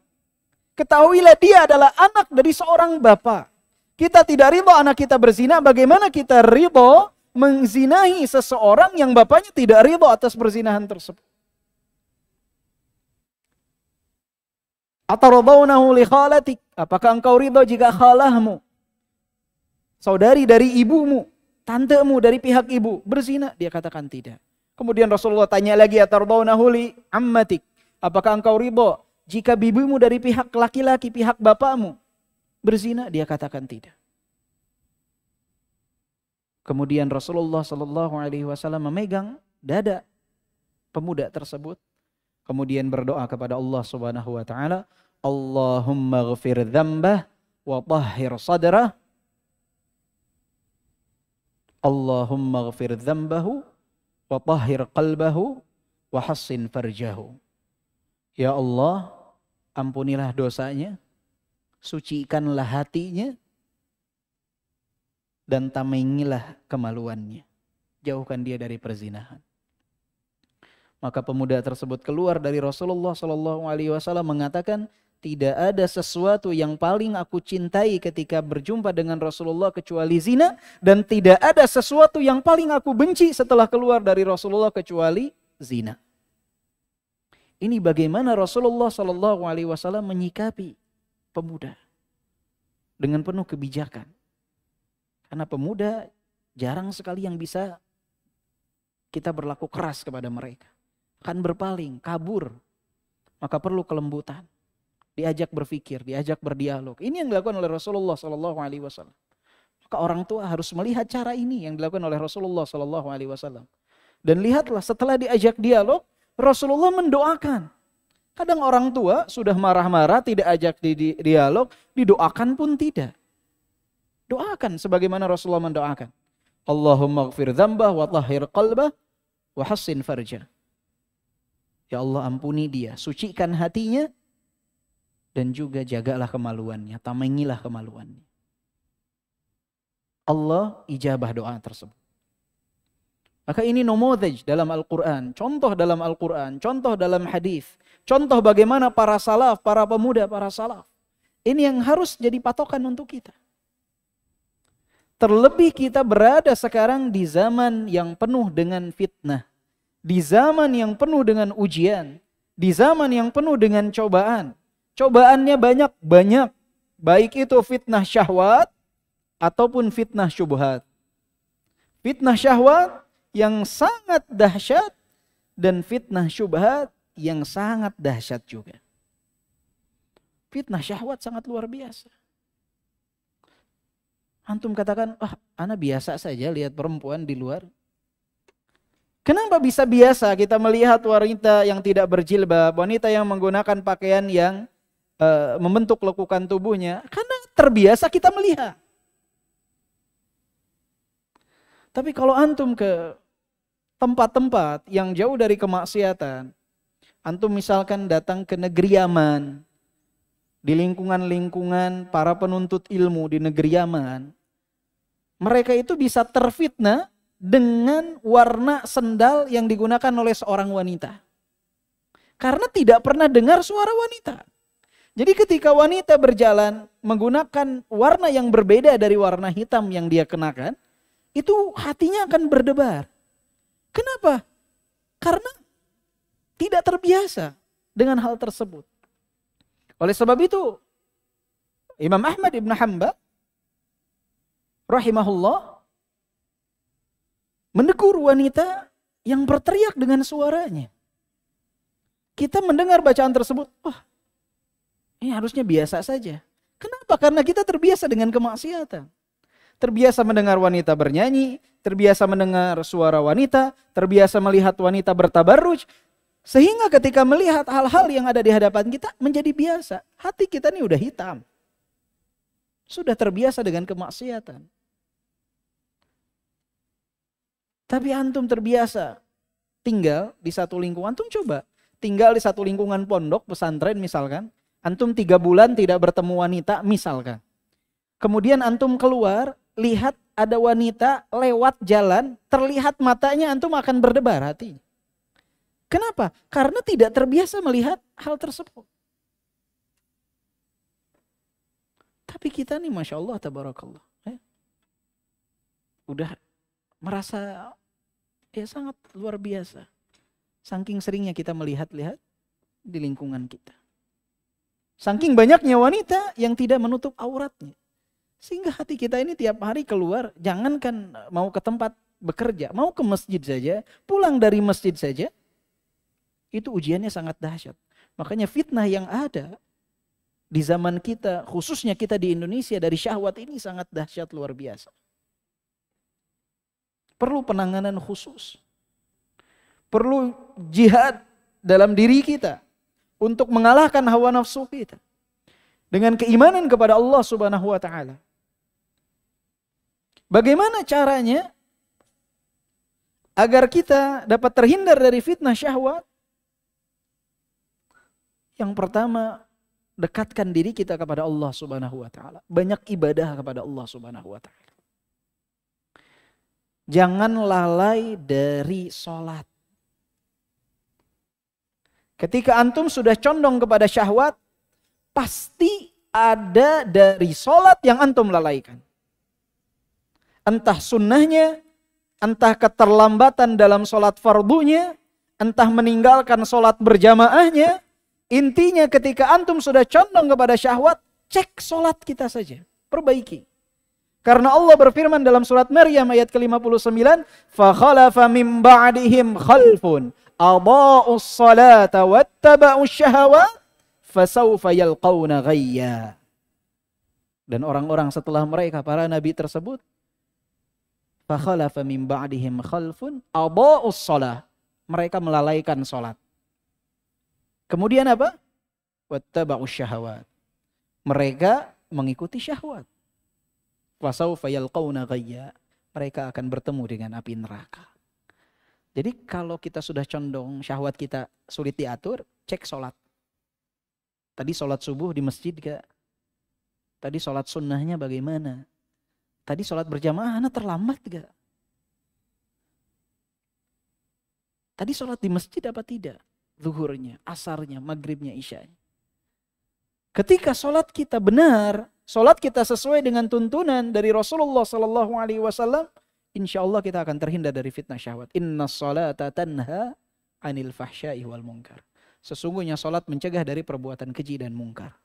ketahuilah dia adalah anak dari seorang bapak. Kita tidak ridho anak kita berzina, bagaimana kita ridho menzinahi seseorang yang bapaknya tidak ridho atas perzinahan tersebut? Ataradawnahu li khalatik, apakah engkau ridho jika khalahmu, saudari dari ibumu, tantemu dari pihak ibu, berzina? Dia katakan tidak. Kemudian Rasulullah tanya lagi, ataradawnahu li ammatik, apakah engkau ridho jika bibimu dari pihak laki-laki, pihak bapakmu, berzina? Dia katakan tidak. Kemudian Rasulullah SAW memegang dada pemuda tersebut, kemudian berdoa kepada Allah Subhanahu wa taala, Allahumma ghfir dzambah wa tahhir sadrah. Allahumma ghfir dzambahu wa tahhir qalbahu wa hassin farjahu. Ya Allah, ampunilah dosanya, sucikanlah hatinya, dan tamengilah kemaluannya. Jauhkan dia dari perzinahan. Maka pemuda tersebut keluar dari Rasulullah SAW mengatakan, tidak ada sesuatu yang paling aku cintai ketika berjumpa dengan Rasulullah kecuali zina, dan tidak ada sesuatu yang paling aku benci setelah keluar dari Rasulullah kecuali zina. Ini bagaimana Rasulullah SAW menyikapi pemuda dengan penuh kebijakan. Karena pemuda jarang sekali yang bisa kita berlaku keras kepada mereka. Akan berpaling, kabur. Maka perlu kelembutan. Diajak berpikir, diajak berdialog. Ini yang dilakukan oleh Rasulullah SAW. Maka orang tua harus melihat cara ini yang dilakukan oleh Rasulullah SAW. Dan lihatlah setelah diajak dialog, Rasulullah mendoakan. Kadang orang tua sudah marah-marah, tidak ajak dialog, didoakan pun tidak. Doakan sebagaimana Rasulullah mendoakan. Allahumma ghfir dzambah wa tahhir qalbah wa hassin farjah. Ya Allah, ampuni dia, sucikan hatinya, dan juga jagalah kemaluannya, tamengilah kemaluannya. Allah ijabah doa tersebut. Maka ini nomodaj dalam Al-Quran, contoh dalam Al-Quran, contoh dalam hadis, contoh bagaimana para salaf, para pemuda, para salaf. Ini yang harus jadi patokan untuk kita. Terlebih kita berada sekarang di zaman yang penuh dengan fitnah. Di zaman yang penuh dengan ujian. Di zaman yang penuh dengan cobaan. Cobaannya banyak-banyak. Baik itu fitnah syahwat ataupun fitnah syubhat. Fitnah syahwat yang sangat dahsyat dan fitnah syubhat yang sangat dahsyat juga. Fitnah syahwat sangat luar biasa. Antum katakan, ana biasa saja lihat perempuan di luar. Kenapa bisa biasa kita melihat wanita yang tidak berjilbab, wanita yang menggunakan pakaian yang membentuk lekukan tubuhnya? Karena terbiasa kita melihat. Tapi kalau antum ke tempat-tempat yang jauh dari kemaksiatan, antum misalkan datang ke negeri Yaman, di lingkungan-lingkungan para penuntut ilmu di negeri Yaman, mereka itu bisa terfitnah dengan warna sendal yang digunakan oleh seorang wanita. Karena tidak pernah dengar suara wanita. Jadi ketika wanita berjalan menggunakan warna yang berbeda dari warna hitam yang dia kenakan, itu hatinya akan berdebar. Kenapa? Karena tidak terbiasa dengan hal tersebut. Oleh sebab itu, Imam Ahmad ibn Hanbal rahimahullah menegur wanita yang berteriak dengan suaranya. Kita mendengar bacaan tersebut, ini harusnya biasa saja. Kenapa? Karena kita terbiasa dengan kemaksiatan. Terbiasa mendengar wanita bernyanyi, terbiasa mendengar suara wanita, terbiasa melihat wanita bertabarruj. Sehingga ketika melihat hal-hal yang ada di hadapan kita menjadi biasa. Hati kita ini udah hitam. Sudah terbiasa dengan kemaksiatan. Tapi antum terbiasa tinggal di satu lingkungan. Antum coba tinggal di satu lingkungan pondok, pesantren misalkan. Antum 3 bulan tidak bertemu wanita misalkan. Kemudian antum keluar, lihat ada wanita lewat jalan, terlihat matanya, antum akan berdebar hatinya. Kenapa? Karena tidak terbiasa melihat hal tersebut. Tapi kita nih Masya Allah, tabarakallah. Udah merasa sangat luar biasa. Saking seringnya kita melihat-lihat di lingkungan kita. Saking banyaknya wanita yang tidak menutup auratnya. Sehingga hati kita ini tiap hari keluar, jangankan mau ke tempat bekerja, mau ke masjid saja, pulang dari masjid saja, itu ujiannya sangat dahsyat. Makanya fitnah yang ada di zaman kita, khususnya kita di Indonesia dari syahwat ini sangat dahsyat luar biasa. Perlu penanganan khusus. Perlu jihad dalam diri kita untuk mengalahkan hawa nafsu kita dengan keimanan kepada Allah Subhanahu wa taala. Bagaimana caranya agar kita dapat terhindar dari fitnah syahwat? Yang pertama, dekatkan diri kita kepada Allah Subhanahu wa taala. Banyak ibadah kepada Allah Subhanahu wa taala. Jangan lalai dari sholat. Ketika antum sudah condong kepada syahwat, pasti ada dari sholat yang antum lalaikan. Entah sunnahnya, entah keterlambatan dalam sholat fardunya, entah meninggalkan sholat berjamaahnya. Intinya ketika antum sudah condong kepada syahwat, cek sholat kita saja, perbaiki. Karena Allah berfirman dalam surat Maryam ayat ke-59, فَخَلَفَ مِنْ بَعْدِهِمْ خَلْفٌ أَضَاءُوا الصَّلَاةَ وَاتَّبَعُوا الشَّهَوَاتِ فَسَوْفَ يَلْقَوْنَ غَيًّا. Dan orang-orang setelah mereka, para nabi tersebut, فَخَلَفَ مِنْ بَعْدِهِمْ خَلْفٌ أَضَاءُوا الصَّلَاةَ, mereka melalaikan sholat. Kemudian apa? وَاتَّبَعُوا الشَّهَوَاتِ, mereka mengikuti syahwat. Fasaufa yalqauna ghayya, mereka akan bertemu dengan api neraka. Jadi kalau kita sudah condong syahwat kita sulit diatur, cek sholat. Tadi sholat subuh di masjid gak? Tadi sholat sunnahnya bagaimana? Tadi sholat berjamaah terlambat gak? Tadi sholat di masjid apa tidak? Zuhurnya, asarnya, maghribnya, isyanya. Ketika sholat kita benar, sholat kita sesuai dengan tuntunan dari Rasulullah SAW, insya Allah kita akan terhindar dari fitnah syahwat. Inna sholata tanha anil fahsyai wal munkar. Sesungguhnya sholat mencegah dari perbuatan keji dan mungkar.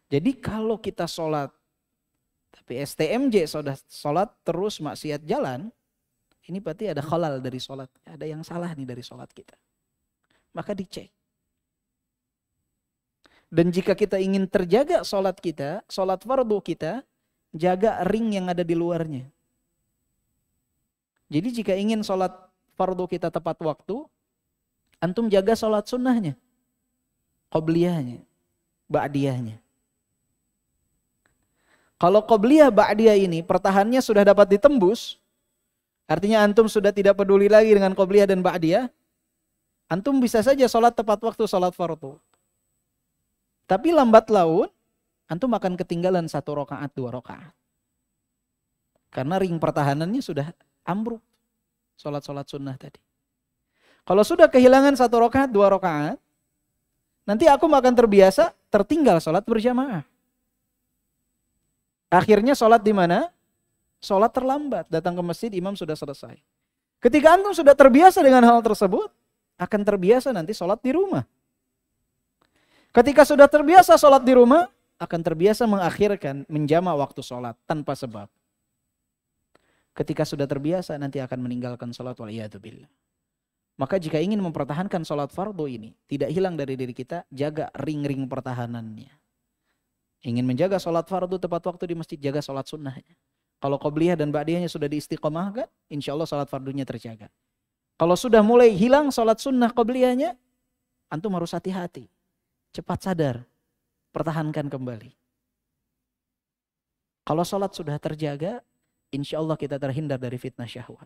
Jadi kalau kita sholat, tapi STMJ sholat terus maksiat jalan, ini berarti ada khalal dari sholat. Ada yang salah nih dari sholat kita. Maka dicek. Dan jika kita ingin terjaga sholat kita, sholat fardu kita, jaga ring yang ada di luarnya. Jadi jika ingin sholat fardu kita tepat waktu, antum jaga sholat sunnahnya, qobliyahnya, ba'diyahnya. Kalau qobliyah ba'diyah ini pertahannya sudah dapat ditembus, artinya antum sudah tidak peduli lagi dengan qobliyah dan ba'diyah, antum bisa saja sholat tepat waktu sholat fardu. Tapi lambat laun, antum akan ketinggalan 1 rakaat, 2 rakaat. Karena ring pertahanannya sudah ambruk. Sholat-sholat sunnah tadi. Kalau sudah kehilangan 1 rakaat, 2 rakaat, nanti aku akan terbiasa tertinggal sholat berjamaah. Akhirnya sholat di mana? Sholat terlambat. Datang ke masjid, imam sudah selesai. Ketika antum sudah terbiasa dengan hal tersebut, akan terbiasa nanti sholat di rumah. Ketika sudah terbiasa sholat di rumah, akan terbiasa mengakhirkan, menjamak waktu sholat tanpa sebab. Ketika sudah terbiasa, nanti akan meninggalkan sholat waliyadzubillah. Maka jika ingin mempertahankan sholat fardu ini, tidak hilang dari diri kita, jaga ring-ring pertahanannya. Ingin menjaga sholat fardu tepat waktu di masjid, jaga sholat sunnahnya. Kalau qobliyah dan ba'diyahnya sudah diistiqomahkan, insya Allah sholat fardunya terjaga. Kalau sudah mulai hilang sholat sunnah qobliyahnya, antum harus hati-hati. Cepat sadar, pertahankan kembali. Kalau sholat sudah terjaga, insya Allah kita terhindar dari fitnah syahwat.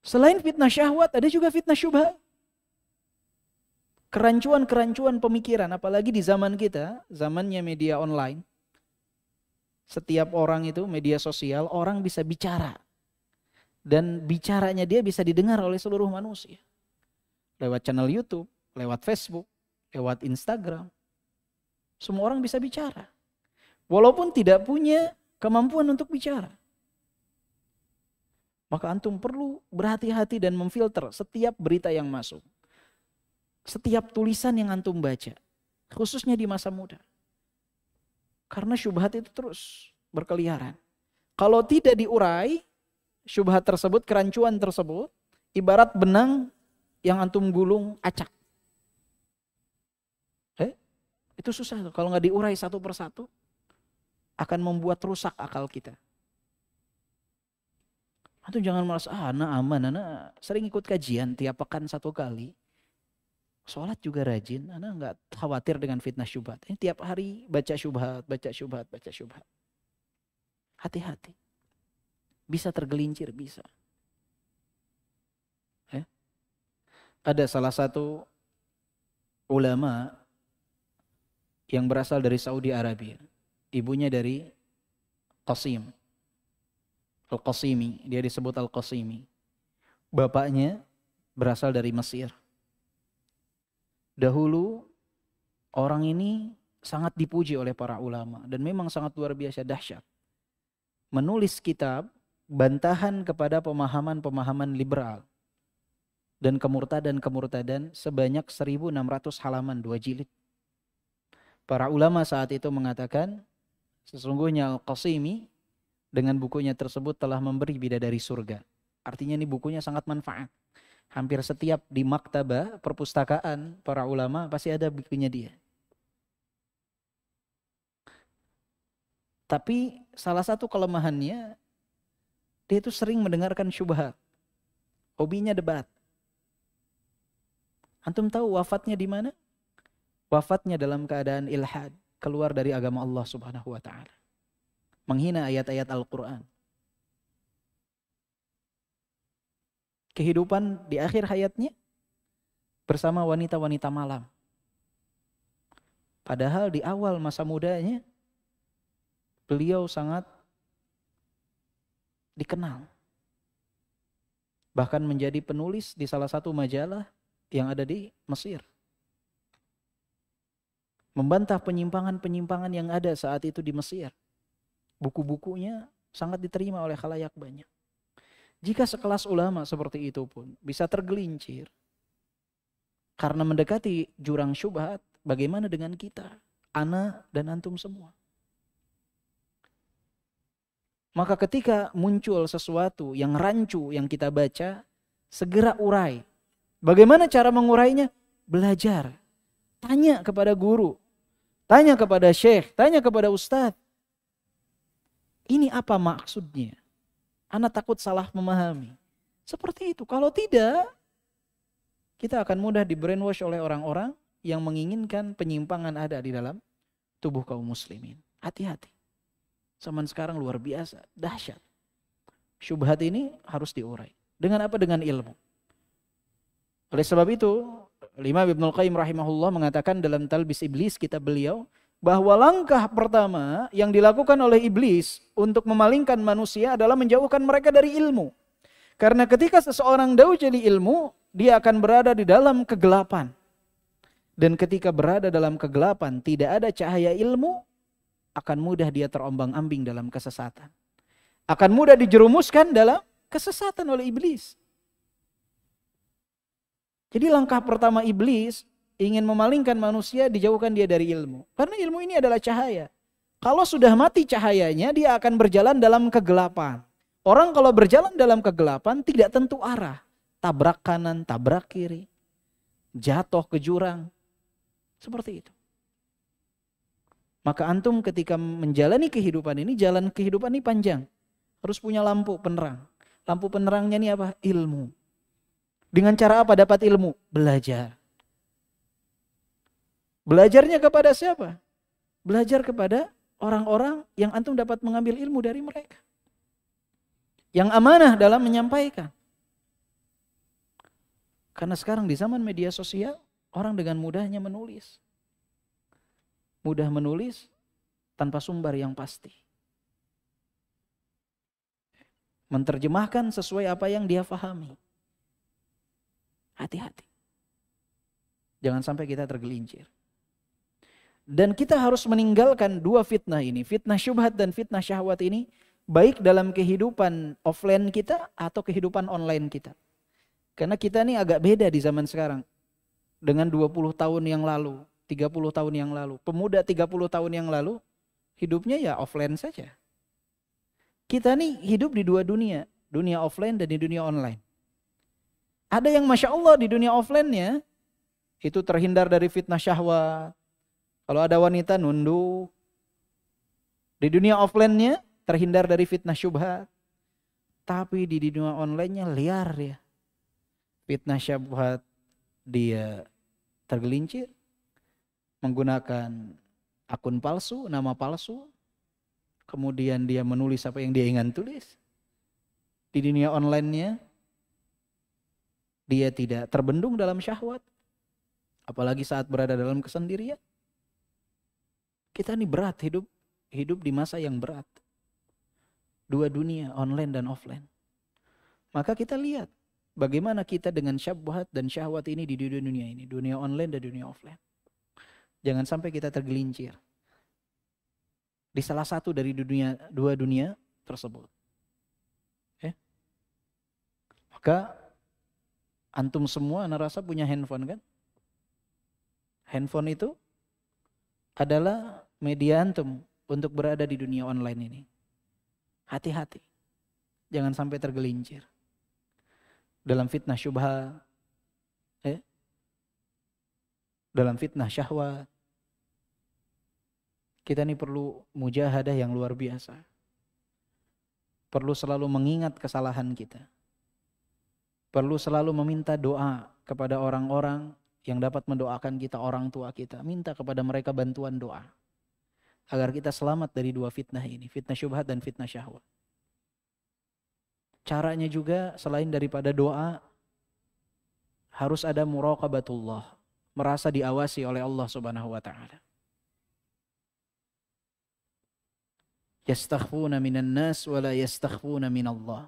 Selain fitnah syahwat, ada juga fitnah syubhat. Kerancuan-kerancuan pemikiran, apalagi di zaman kita, zamannya media online. Setiap orang itu, media sosial, orang bisa bicara. Dan bicaranya dia bisa didengar oleh seluruh manusia. Lewat channel YouTube, lewat Facebook, lewat Instagram. Semua orang bisa bicara. Walaupun tidak punya kemampuan untuk bicara. Maka antum perlu berhati-hati dan memfilter setiap berita yang masuk. Setiap tulisan yang antum baca. Khususnya di masa muda. Karena syubhat itu terus berkeliaran. Kalau tidak diurai, syubhat tersebut, kerancuan tersebut, ibarat benang yang antum gulung acak. Itu susah. Kalau nggak diurai satu persatu, akan membuat rusak akal kita. Atau jangan malas, anak aman, anak sering ikut kajian tiap pekan 1 kali. Sholat juga rajin, anak nggak khawatir dengan fitnah syubhat. Ini tiap hari baca syubhat, baca syubhat, baca syubhat. Hati-hati. Bisa tergelincir, bisa. Ada salah satu ulama yang berasal dari Saudi Arabia. Ibunya dari Qasim. Al-Qasimi, dia disebut Al-Qasimi. Bapaknya berasal dari Mesir. Dahulu orang ini sangat dipuji oleh para ulama dan memang sangat luar biasa dahsyat. Menulis kitab bantahan kepada pemahaman-pemahaman liberal dan kemurtadan-kemurtadan sebanyak 1.600 halaman, 2 jilid. Para ulama saat itu mengatakan sesungguhnya Al-Qasimi dengan bukunya tersebut telah memberi bidadari surga. Artinya ini bukunya sangat manfaat. Hampir setiap di maktabah perpustakaan para ulama pasti ada bukunya dia. Tapi salah satu kelemahannya, dia itu sering mendengarkan syubhat. Hobinya debat. Antum tahu wafatnya di mana? Wafatnya dalam keadaan ilhad, keluar dari agama Allah Subhanahu wa taala. Menghina ayat-ayat Al-Quran. Kehidupan di akhir hayatnya bersama wanita-wanita malam. Padahal di awal masa mudanya beliau sangat dikenal. Bahkan menjadi penulis di salah satu majalah yang ada di Mesir. Membantah penyimpangan-penyimpangan yang ada saat itu di Mesir. Buku-bukunya sangat diterima oleh khalayak banyak. Jika sekelas ulama seperti itu pun bisa tergelincir karena mendekati jurang syubhat, bagaimana dengan kita, ana dan antum semua? Maka ketika muncul sesuatu yang rancu yang kita baca, segera urai. Bagaimana cara mengurainya? Belajar. Tanya kepada guru, tanya kepada syekh, tanya kepada ustadz. Ini apa maksudnya? Anak takut salah memahami. Seperti itu. Kalau tidak, kita akan mudah di brainwash oleh orang-orang yang menginginkan penyimpangan ada di dalam tubuh kaum muslimin. Hati-hati. Zaman sekarang luar biasa, dahsyat. Syubhat ini harus diurai. Dengan apa? Dengan ilmu. Oleh sebab itu, Imam Ibnul Qayyim rahimahullah mengatakan dalam Talbis Iblis kitab beliau, bahwa langkah pertama yang dilakukan oleh iblis untuk memalingkan manusia adalah menjauhkan mereka dari ilmu. Karena ketika seseorang jauh dari ilmu, dia akan berada di dalam kegelapan. Dan ketika berada dalam kegelapan, tidak ada cahaya ilmu, akan mudah dia terombang-ambing dalam kesesatan. Akan mudah dijerumuskan dalam kesesatan oleh iblis. Jadi langkah pertama iblis ingin memalingkan manusia, dijauhkan dia dari ilmu. Karena ilmu ini adalah cahaya. Kalau sudah mati cahayanya, dia akan berjalan dalam kegelapan. Orang kalau berjalan dalam kegelapan tidak tentu arah. Tabrak kanan, tabrak kiri. Jatuh ke jurang. Seperti itu. Maka antum ketika menjalani kehidupan ini, jalan kehidupan ini panjang. Harus punya lampu penerang. Lampu penerangnya ini apa? Ilmu. Dengan cara apa dapat ilmu? Belajar. Belajarnya kepada siapa? Belajar kepada orang-orang yang antum dapat mengambil ilmu dari mereka. Yang amanah dalam menyampaikan. Karena sekarang di zaman media sosial, orang dengan mudahnya menulis. Mudah menulis tanpa sumber yang pasti. Menerjemahkan sesuai apa yang dia fahami. Hati-hati. Jangan sampai kita tergelincir. Dan kita harus meninggalkan dua fitnah ini, fitnah syubhat dan fitnah syahwat ini, baik dalam kehidupan offline kita atau kehidupan online kita. Karena kita ini agak beda di zaman sekarang dengan 20 tahun yang lalu, 30 tahun yang lalu. Pemuda 30 tahun yang lalu hidupnya ya offline saja. Kita nih hidup di dua dunia, dunia offline dan di dunia online. Ada yang Masya Allah di dunia offline-nya itu terhindar dari fitnah syahwat. Kalau ada wanita nunduk. Di dunia offline-nya terhindar dari fitnah syubhat. Tapi di dunia online-nya liar ya. Fitnah syubhat dia tergelincir. Menggunakan akun palsu, nama palsu. Kemudian dia menulis apa yang dia ingin tulis. Di dunia online-nya dia tidak terbendung dalam syahwat. Apalagi saat berada dalam kesendirian. Kita ini berat hidup di masa yang berat. Dua dunia, online dan offline. Maka kita lihat bagaimana kita dengan syubhat dan syahwat ini di dua dunia ini. Dunia online dan dunia offline. Jangan sampai kita tergelincir di salah satu dari dua dunia tersebut. Maka antum semua ana rasa punya handphone kan? Handphone itu adalah media antum untuk berada di dunia online ini. Hati-hati. Jangan sampai tergelincir dalam fitnah syubhat, dalam fitnah syahwat. Kita ini perlu mujahadah yang luar biasa. Perlu selalu mengingat kesalahan kita. Perlu selalu meminta doa kepada orang-orang yang dapat mendoakan kita, orang tua kita. Minta kepada mereka bantuan doa. Agar kita selamat dari dua fitnah ini. Fitnah syubhat dan fitnah syahwat. Caranya juga selain daripada doa. Harus ada muraqabatullah. Merasa diawasi oleh Allah subhanahu wa ta'ala. Yastakhfuna minan nas wala yastakhfuna minallah.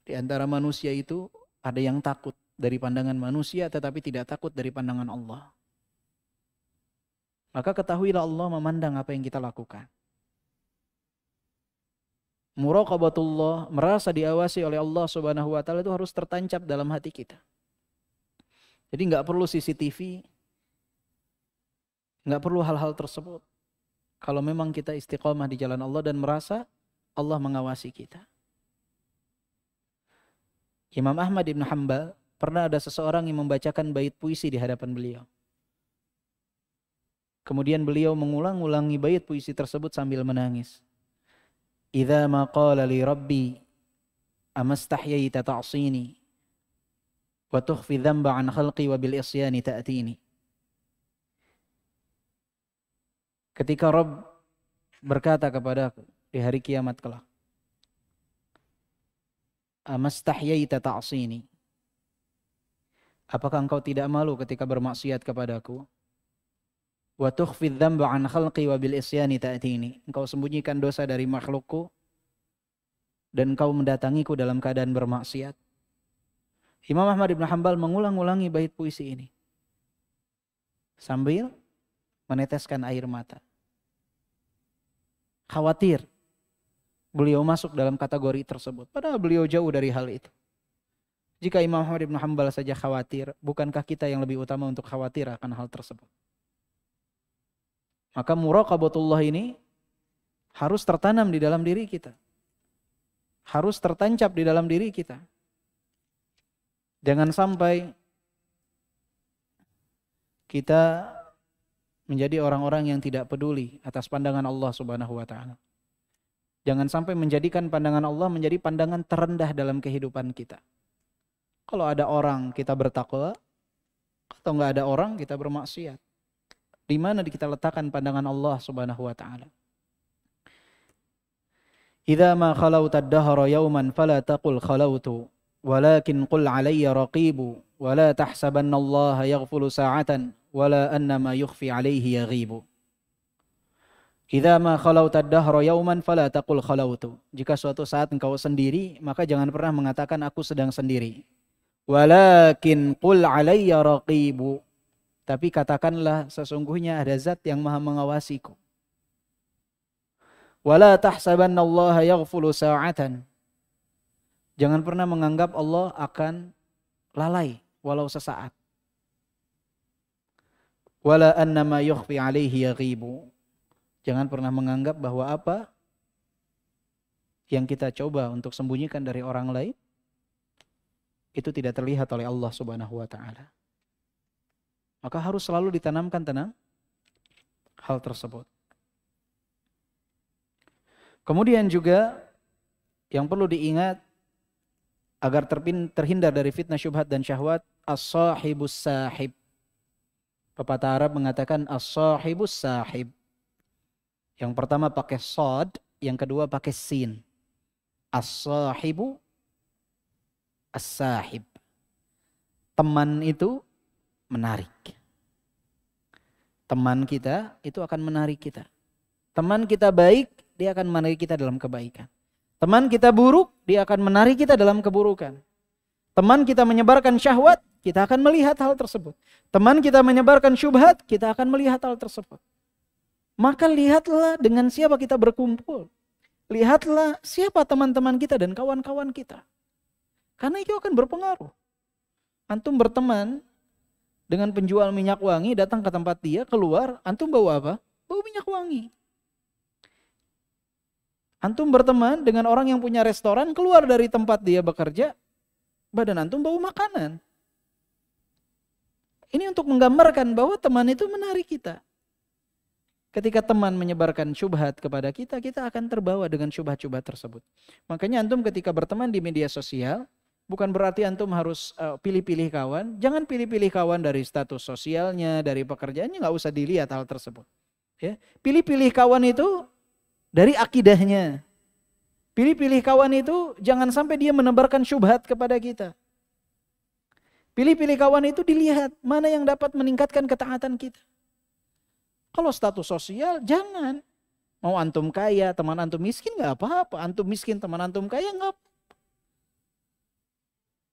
Di antara manusia itu ada yang takut dari pandangan manusia tetapi tidak takut dari pandangan Allah. Maka ketahuilah Allah memandang apa yang kita lakukan. Muraqabatullah, merasa diawasi oleh Allah subhanahu wa ta'ala itu harus tertancap dalam hati kita. Jadi gak perlu CCTV, gak perlu hal-hal tersebut. Kalau memang kita istiqomah di jalan Allah dan merasa Allah mengawasi kita. Imam Ahmad ibn Hanbal pernah ada seseorang yang membacakan bait puisi di hadapan beliau. Kemudian beliau mengulang-ulangi bait puisi tersebut sambil menangis. Idza ma qala li rabbi amastahyaita ta'sini wa tukhfi dhanba an khalqi wa bil isyani ta'tini. Ketika Rabb berkata kepadaku di hari kiamat kelak, amastahyaita ta'sini. Apakah engkau tidak malu ketika bermaksiat kepadaku? Wa tukhfi dzamba an khalqi wa bil isyani ta'tini. Engkau sembunyikan dosa dari makhlukku dan engkau mendatangiku dalam keadaan bermaksiat. Imam Ahmad ibn Hanbal mengulang-ulangi bait puisi ini sambil meneteskan air mata. Khawatir beliau masuk dalam kategori tersebut. Padahal beliau jauh dari hal itu. Jika Imam Ahmad ibn Hanbal saja khawatir, bukankah kita yang lebih utama untuk khawatir akan hal tersebut? Maka muraqabatullah ini harus tertanam di dalam diri kita. Harus tertancap di dalam diri kita. Jangan sampai kita menjadi orang-orang yang tidak peduli atas pandangan Allah subhanahu wa ta'ala. Jangan sampai menjadikan pandangan Allah menjadi pandangan terendah dalam kehidupan kita. Kalau ada orang kita bertakwa, atau enggak ada orang kita bermaksiat. Di mana kita letakkan pandangan Allah subhanahu wa ta'ala? Idza ma khalauta ad-dahra yawman fala taqul khalautu walakin qul alayya raqibu wala tahsabanna Allah yaghfulu sa'atan wala annama yukhfi alayhi yaghibu. Idza ma khalauta ad-dahra yawman fala taqul khalautu. Jika suatu saat engkau sendiri, maka jangan pernah mengatakan aku sedang sendiri. Walakin qul alayya raqibu. Tapi katakanlah sesungguhnya ada zat yang maha mengawasiku. Wala tahsabannallaha yaghfulu sa'atan. Jangan pernah menganggap Allah akan lalai walau sesaat. Wala annama yukhfi alaihi yaghibu. Jangan pernah menganggap bahwa apa yang kita coba untuk sembunyikan dari orang lain itu tidak terlihat oleh Allah Subhanahu wa taala. Maka harus selalu ditanamkan hal tersebut. Kemudian juga yang perlu diingat agar terhindar dari fitnah syubhat dan syahwat, as-sahibus sahib. Pepatah Arab mengatakan as-sahibus sahib. Yang pertama pakai sod, yang kedua pakai sin. As-sahibu as-sahib. Teman itu menarik. Teman kita itu akan menarik kita. Teman kita baik, dia akan menarik kita dalam kebaikan. Teman kita buruk, dia akan menarik kita dalam keburukan. Teman kita menyebarkan syahwat, kita akan melihat hal tersebut. Teman kita menyebarkan syubhat, kita akan melihat hal tersebut. Maka lihatlah dengan siapa kita berkumpul. Lihatlah siapa teman-teman kita dan kawan-kawan kita. Karena itu akan berpengaruh. Antum berteman dengan penjual minyak wangi, datang ke tempat dia, keluar, antum bawa apa? Bawa minyak wangi. Antum berteman dengan orang yang punya restoran, keluar dari tempat dia bekerja, badan antum bau makanan. Ini untuk menggambarkan bahwa teman itu menarik kita. Ketika teman menyebarkan syubhat kepada kita, kita akan terbawa dengan syubhat-syubhat tersebut. Makanya antum ketika berteman di media sosial, bukan berarti antum harus pilih-pilih kawan. Jangan pilih-pilih kawan dari status sosialnya, dari pekerjaannya, nggak usah dilihat hal tersebut. Ya. Pilih-pilih kawan itu dari akidahnya. Pilih-pilih kawan itu jangan sampai dia menebarkan syubhat kepada kita. Pilih-pilih kawan itu dilihat mana yang dapat meningkatkan ketaatan kita. Kalau status sosial jangan. Mau antum kaya, teman antum miskin nggak apa-apa. Antum miskin, teman antum kaya nggak apa-apa.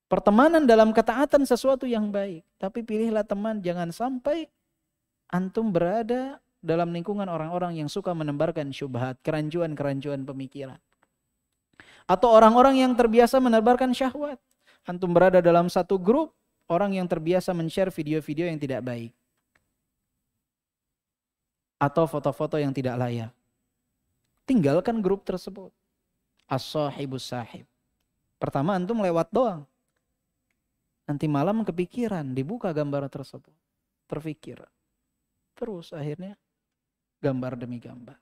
Pertemanan dalam ketaatan sesuatu yang baik. Tapi pilihlah teman, jangan sampai antum berada dalam lingkungan orang-orang yang suka menebarkan syubhat, kerancuan-kerancuan pemikiran. Atau orang-orang yang terbiasa menebarkan syahwat. Antum berada dalam satu grup, orang yang terbiasa men-share video-video yang tidak baik. Atau foto-foto yang tidak layak. Tinggalkan grup tersebut. As-sahibus sahib. Pertama antum lewat doang. Nanti malam kepikiran, dibuka gambar tersebut. Terfikir. Terus akhirnya gambar demi gambar.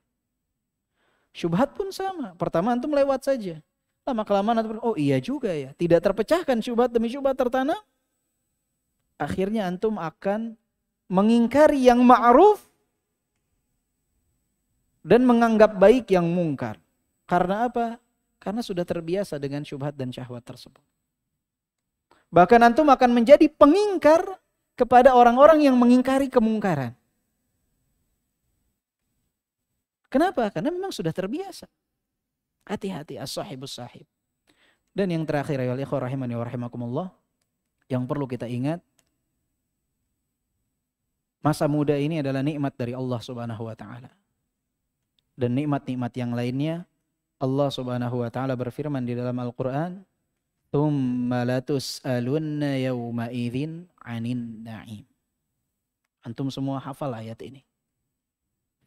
Syubhat pun sama. Pertama antum lewat saja. Lama-kelamaan antum, oh iya juga ya. Tidak terpecahkan syubhat demi syubhat tertanam. Akhirnya antum akan mengingkari yang ma'ruf dan menganggap baik yang mungkar. Karena apa? Karena sudah terbiasa dengan syubhat dan syahwat tersebut. Bahkan antum akan menjadi pengingkar kepada orang-orang yang mengingkari kemungkaran. Kenapa? Karena memang sudah terbiasa. Hati-hati as-sahibus sahib. Dan yang terakhir ya ikhwah rahimani wa rahimakumullah, yang perlu kita ingat, masa muda ini adalah nikmat dari Allah Subhanahu wa taala. Dan nikmat-nikmat yang lainnya Allah Subhanahu wa taala berfirman di dalam Al-Qur'an, "Tsumma latus'alunna yawma idzin 'anin na'im." Antum semua hafal ayat ini.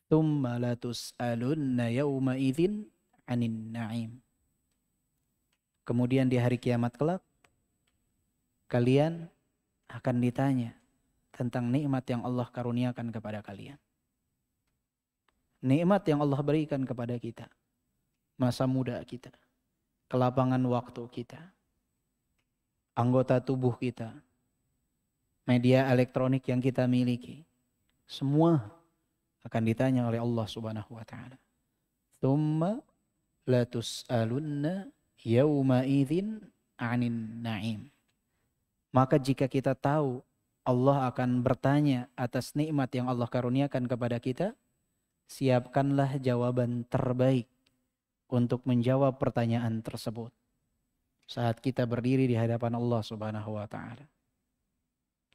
"Tsumma latus'alunna yawma idzin 'anin na'im." Kemudian di hari kiamat kelak kalian akan ditanya tentang nikmat yang Allah karuniakan kepada kalian. Nikmat yang Allah berikan kepada kita. Masa muda kita. Kelapangan waktu kita. Anggota tubuh kita. Media elektronik yang kita miliki. Semua akan ditanya oleh Allah Subhanahu wa taala. Tsumma latus'alunna yawma idzin 'anin na'im. Maka jika kita tahu Allah akan bertanya atas nikmat yang Allah karuniakan kepada kita, siapkanlah jawaban terbaik untuk menjawab pertanyaan tersebut saat kita berdiri di hadapan Allah Subhanahu wa taala.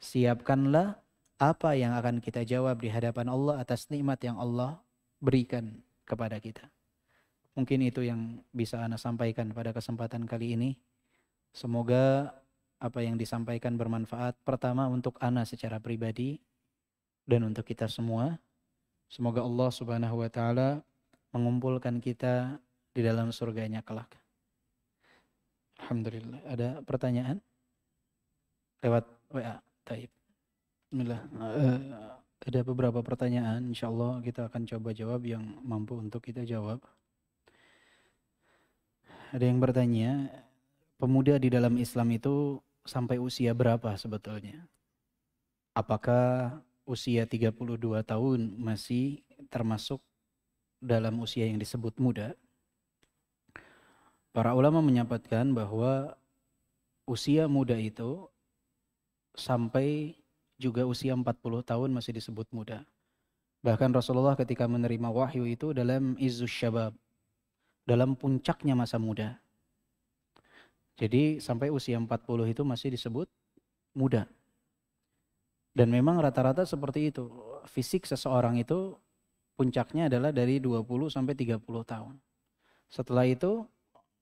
Siapkanlah apa yang akan kita jawab di hadapan Allah atas nikmat yang Allah berikan kepada kita. Mungkin itu yang bisa Ana sampaikan pada kesempatan kali ini. Semoga apa yang disampaikan bermanfaat pertama untuk Ana secara pribadi dan untuk kita semua. Semoga Allah Subhanahu wa taala mengumpulkan kita di dalam surganya kelak. Alhamdulillah. Ada pertanyaan? Lewat WA. Taib. Bismillah. Ada beberapa pertanyaan, insyaallah kita akan coba jawab yang mampu untuk kita jawab. Ada yang bertanya, pemuda di dalam Islam itu sampai usia berapa sebetulnya? Apakah usia 32 tahun masih termasuk dalam usia yang disebut muda? Para ulama menyebutkan bahwa usia muda itu sampai juga usia 40 tahun masih disebut muda. Bahkan Rasulullah ketika menerima wahyu itu dalam izzus syabab, dalam puncaknya masa muda. Jadi sampai usia 40 itu masih disebut muda. Dan memang rata-rata seperti itu. Fisik seseorang itu puncaknya adalah dari 20 sampai 30 tahun. Setelah itu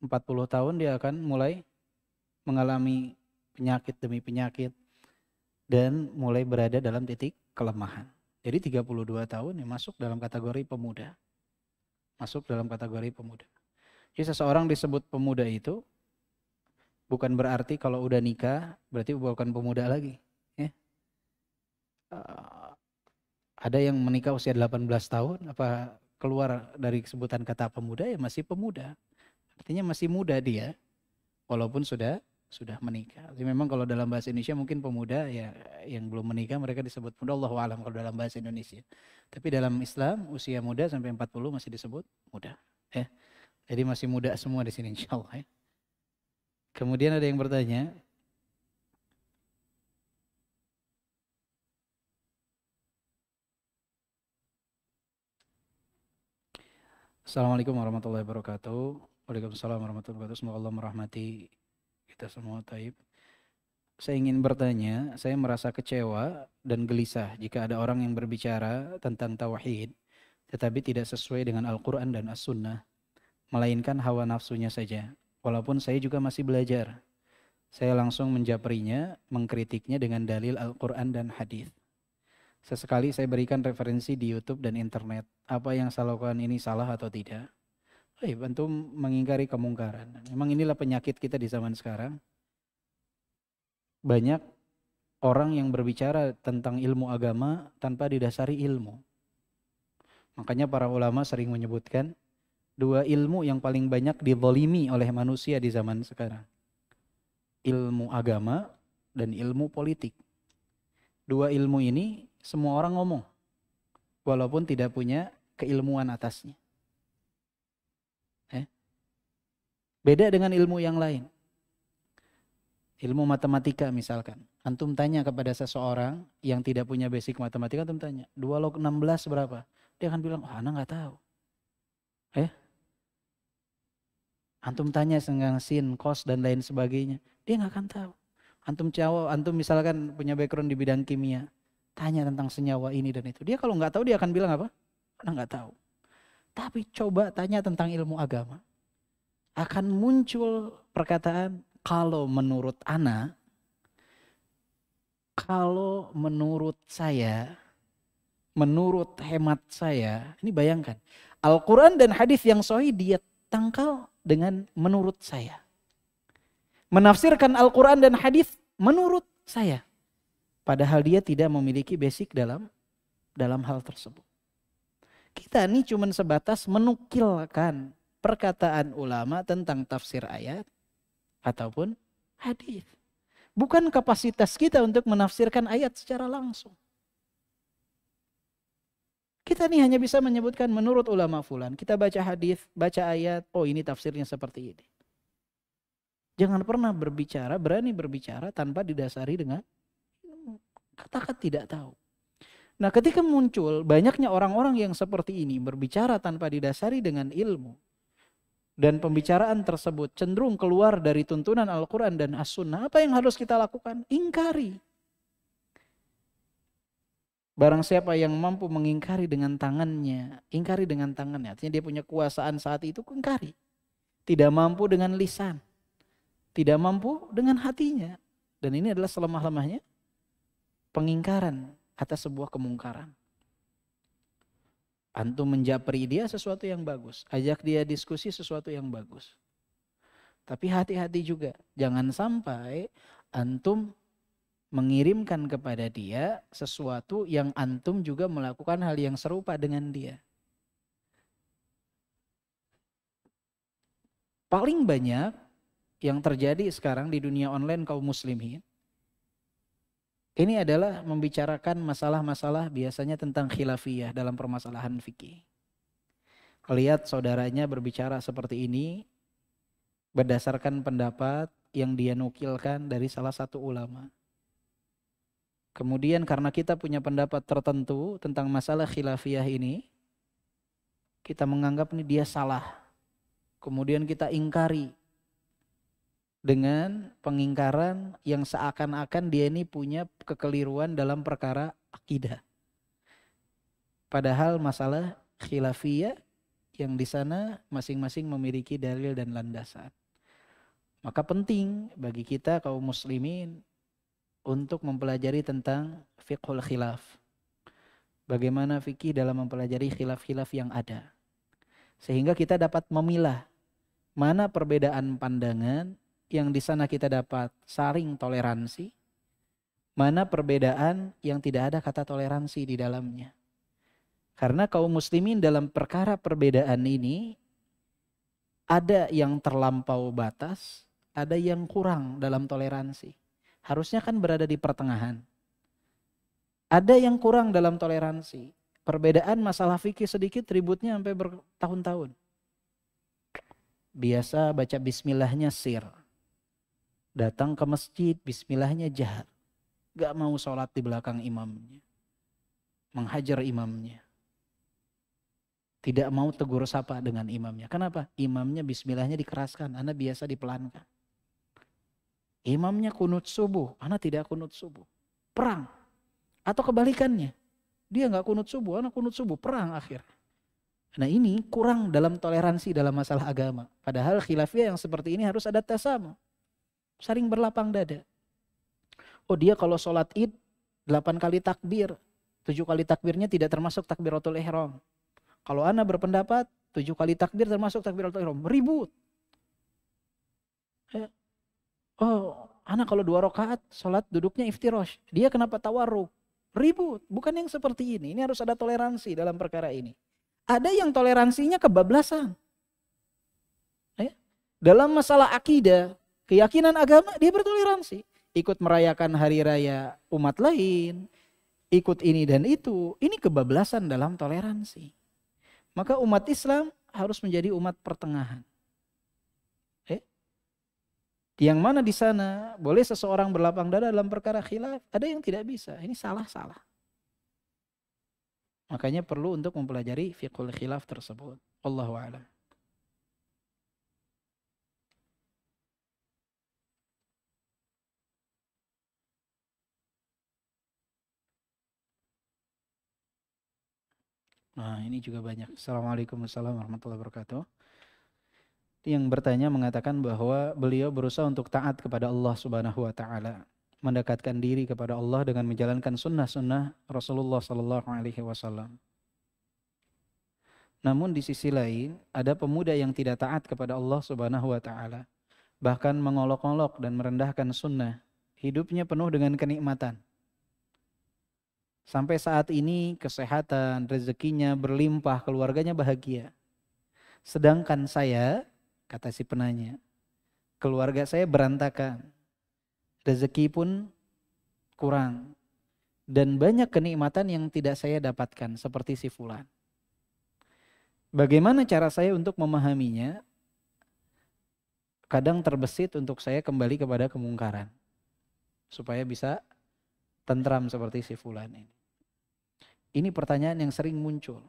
40 tahun dia akan mulai mengalami penyakit demi penyakit dan mulai berada dalam titik kelemahan. Jadi 32 tahun yang masuk dalam kategori pemuda. Masuk dalam kategori pemuda. Jadi seseorang disebut pemuda itu bukan berarti kalau udah nikah berarti bukan pemuda lagi. Ya. Ada yang menikah usia 18 tahun apa keluar dari sebutan kata pemuda ya masih pemuda. Artinya masih muda dia walaupun sudah menikah. Jadi memang kalau dalam bahasa Indonesia mungkin pemuda ya yang belum menikah mereka disebut muda, Allahu a'lam kalau dalam bahasa Indonesia. Tapi dalam Islam usia muda sampai 40 masih disebut muda. Ya. Jadi masih muda semua di sini insyaallah ya. Kemudian ada yang bertanya, Assalamualaikum warahmatullahi wabarakatuh. Waalaikumsalam warahmatullahi wabarakatuh. Semoga Allah merahmati kita semua. Taib. Saya ingin bertanya, saya merasa kecewa dan gelisah jika ada orang yang berbicara tentang tauhid tetapi tidak sesuai dengan Al-Quran dan As-Sunnah, melainkan hawa nafsunya saja. Walaupun saya juga masih belajar. Saya langsung menjaprinya, mengkritiknya dengan dalil Al-Quran dan hadis. Sesekali saya berikan referensi di YouTube dan internet. Apa yang saya lakukan ini salah atau tidak? Bantu mengingkari kemungkaran. Memang inilah penyakit kita di zaman sekarang. Banyak orang yang berbicara tentang ilmu agama tanpa didasari ilmu. Makanya para ulama sering menyebutkan dua ilmu yang paling banyak dizalimi oleh manusia di zaman sekarang. Ilmu agama dan ilmu politik. Dua ilmu ini semua orang ngomong, walaupun tidak punya keilmuan atasnya. Beda dengan ilmu yang lain. Ilmu matematika misalkan. Antum tanya kepada seseorang yang tidak punya basic matematika, antum tanya, 2 log 16 berapa? Dia akan bilang, ana nggak tahu. Antum tanya tentang sin, cos dan lain sebagainya, dia nggak akan tahu. Antum misalkan punya background di bidang kimia, tanya tentang senyawa ini dan itu. Dia kalau nggak tahu dia akan bilang apa? Ana nggak tahu. Tapi coba tanya tentang ilmu agama. Akan muncul perkataan kalau menurut ana, kalau menurut saya, menurut hemat saya. Ini bayangkan, Al-Quran dan hadis yang sahih dia tangkal dengan menurut saya. Menafsirkan Al-Quran dan hadis menurut saya. Padahal dia tidak memiliki basic dalam hal tersebut. Kita ini cuma sebatas menukilkan perkataan ulama tentang tafsir ayat ataupun hadis. Bukan kapasitas kita untuk menafsirkan ayat secara langsung. Kita ini hanya bisa menyebutkan menurut ulama fulan. Kita baca hadis, baca ayat, oh ini tafsirnya seperti ini. Jangan pernah berani berbicara tanpa didasari dengan katakan tidak tahu. Nah, ketika muncul banyaknya orang-orang yang seperti ini berbicara tanpa didasari dengan ilmu, dan pembicaraan tersebut cenderung keluar dari tuntunan Al-Quran dan As-Sunnah, apa yang harus kita lakukan? Ingkari. Barang siapa yang mampu mengingkari dengan tangannya, ingkari dengan tangannya. Artinya dia punya kuasaan saat itu, ingkari. Tidak mampu dengan lisan, tidak mampu dengan hatinya. Dan ini adalah selemah-lemahnya pengingkaran atas sebuah kemungkaran. Antum menjapri dia sesuatu yang bagus, ajak dia diskusi sesuatu yang bagus. Tapi hati-hati juga, jangan sampai antum mengirimkan kepada dia sesuatu yang antum juga melakukan hal yang serupa dengan dia. Paling banyak yang terjadi sekarang di dunia online kaum muslimin, ini adalah membicarakan masalah-masalah biasanya tentang khilafiyah dalam permasalahan fikih. Lihat saudaranya berbicara seperti ini berdasarkan pendapat yang dia nukilkan dari salah satu ulama. Kemudian karena kita punya pendapat tertentu tentang masalah khilafiyah ini, kita menganggap ini dia salah. Kemudian kita ingkari dengan pengingkaran yang seakan-akan dia ini punya kekeliruan dalam perkara akidah. Padahal masalah khilafiyah yang di sana masing-masing memiliki dalil dan landasan. Maka penting bagi kita kaum muslimin untuk mempelajari tentang fiqhul khilaf. Bagaimana fikih dalam mempelajari khilaf-khilaf yang ada. Sehingga kita dapat memilah mana perbedaan pandangan yang di sana kita dapat saling toleransi, mana perbedaan yang tidak ada kata toleransi di dalamnya. Karena kaum muslimin dalam perkara perbedaan ini ada yang terlampau batas, ada yang kurang dalam toleransi. Harusnya kan berada di pertengahan. Ada yang kurang dalam toleransi. Perbedaan masalah fikih sedikit ributnya sampai bertahun-tahun. Biasa baca bismillahnya sir. Datang ke masjid bismillahnya jahar. Gak mau sholat di belakang imamnya. Menghajar imamnya. Tidak mau tegur sapa dengan imamnya. Kenapa? Imamnya bismillahnya dikeraskan. Ana biasa dipelankan. Imamnya kunut subuh, ana tidak kunut subuh. Perang. Atau kebalikannya. Dia gak kunut subuh, ana kunut subuh. Perang akhir. Nah ini kurang dalam toleransi dalam masalah agama. Padahal khilafiyah yang seperti ini harus ada tasamu. Saling berlapang dada. Oh dia kalau sholat id 8 kali takbir. 7 kali takbirnya tidak termasuk takbiratul ihram. Kalau ana berpendapat 7 kali takbir termasuk takbiratul ihram. Ribut. Oh, anak kalau 2 rakaat sholat duduknya iftirosh. Dia kenapa tawarruk? Ribut. Bukan yang seperti ini. Ini harus ada toleransi dalam perkara ini. Ada yang toleransinya kebablasan. Dalam masalah akidah, keyakinan agama, dia bertoleransi. Ikut merayakan hari raya umat lain. Ikut ini dan itu. Ini kebablasan dalam toleransi. Maka umat Islam harus menjadi umat pertengahan. Yang mana di sana boleh seseorang berlapang dada dalam perkara khilaf, ada yang tidak bisa. Ini salah-salah. Makanya perlu untuk mempelajari fiqhul khilaf tersebut. Wallahu a'lam. Nah, ini juga banyak. Assalamualaikum warahmatullahi wabarakatuh. Yang bertanya mengatakan bahwa beliau berusaha untuk taat kepada Allah Subhanahu wa taala, mendekatkan diri kepada Allah dengan menjalankan sunnah-sunnah Rasulullah sallallahu alaihi wasallam. Namun di sisi lain, ada pemuda yang tidak taat kepada Allah Subhanahu wa taala, bahkan mengolok-olok dan merendahkan sunnah. Hidupnya penuh dengan kenikmatan. Sampai saat ini kesehatan, rezekinya berlimpah, keluarganya bahagia. Sedangkan saya, kata si penanya, keluarga saya berantakan, rezeki pun kurang, dan banyak kenikmatan yang tidak saya dapatkan seperti si fulan. Bagaimana cara saya untuk memahaminya? Kadang terbesit untuk saya kembali kepada kemungkaran, supaya bisa tentram seperti si fulan ini. Ini pertanyaan yang sering muncul,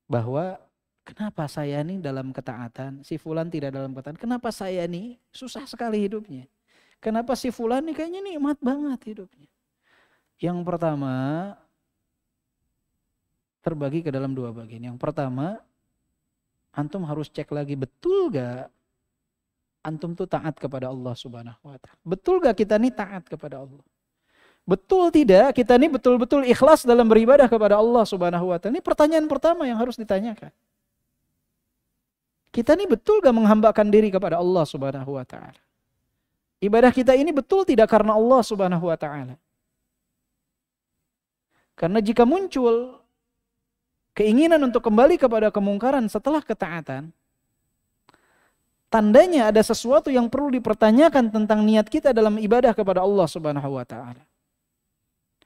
bahwa kenapa saya nih dalam ketaatan, si fulan tidak dalam ketaatan? Kenapa saya nih susah sekali hidupnya? Kenapa si fulan nih kayaknya nikmat banget hidupnya? Yang pertama, terbagi ke dalam dua bagian. Yang pertama, antum harus cek lagi betul gak antum tuh taat kepada Allah Subhanahu wa taala. Betul gak kita nih taat kepada Allah? Betul tidak kita nih betul-betul ikhlas dalam beribadah kepada Allah Subhanahu wa taala? Ini pertanyaan pertama yang harus ditanyakan. Kita nih betul gak menghambakan diri kepada Allah Subhanahu wa taala? Ibadah kita ini betul tidak karena Allah Subhanahu wa taala? Karena jika muncul keinginan untuk kembali kepada kemungkaran setelah ketaatan, tandanya ada sesuatu yang perlu dipertanyakan tentang niat kita dalam ibadah kepada Allah Subhanahu wa taala.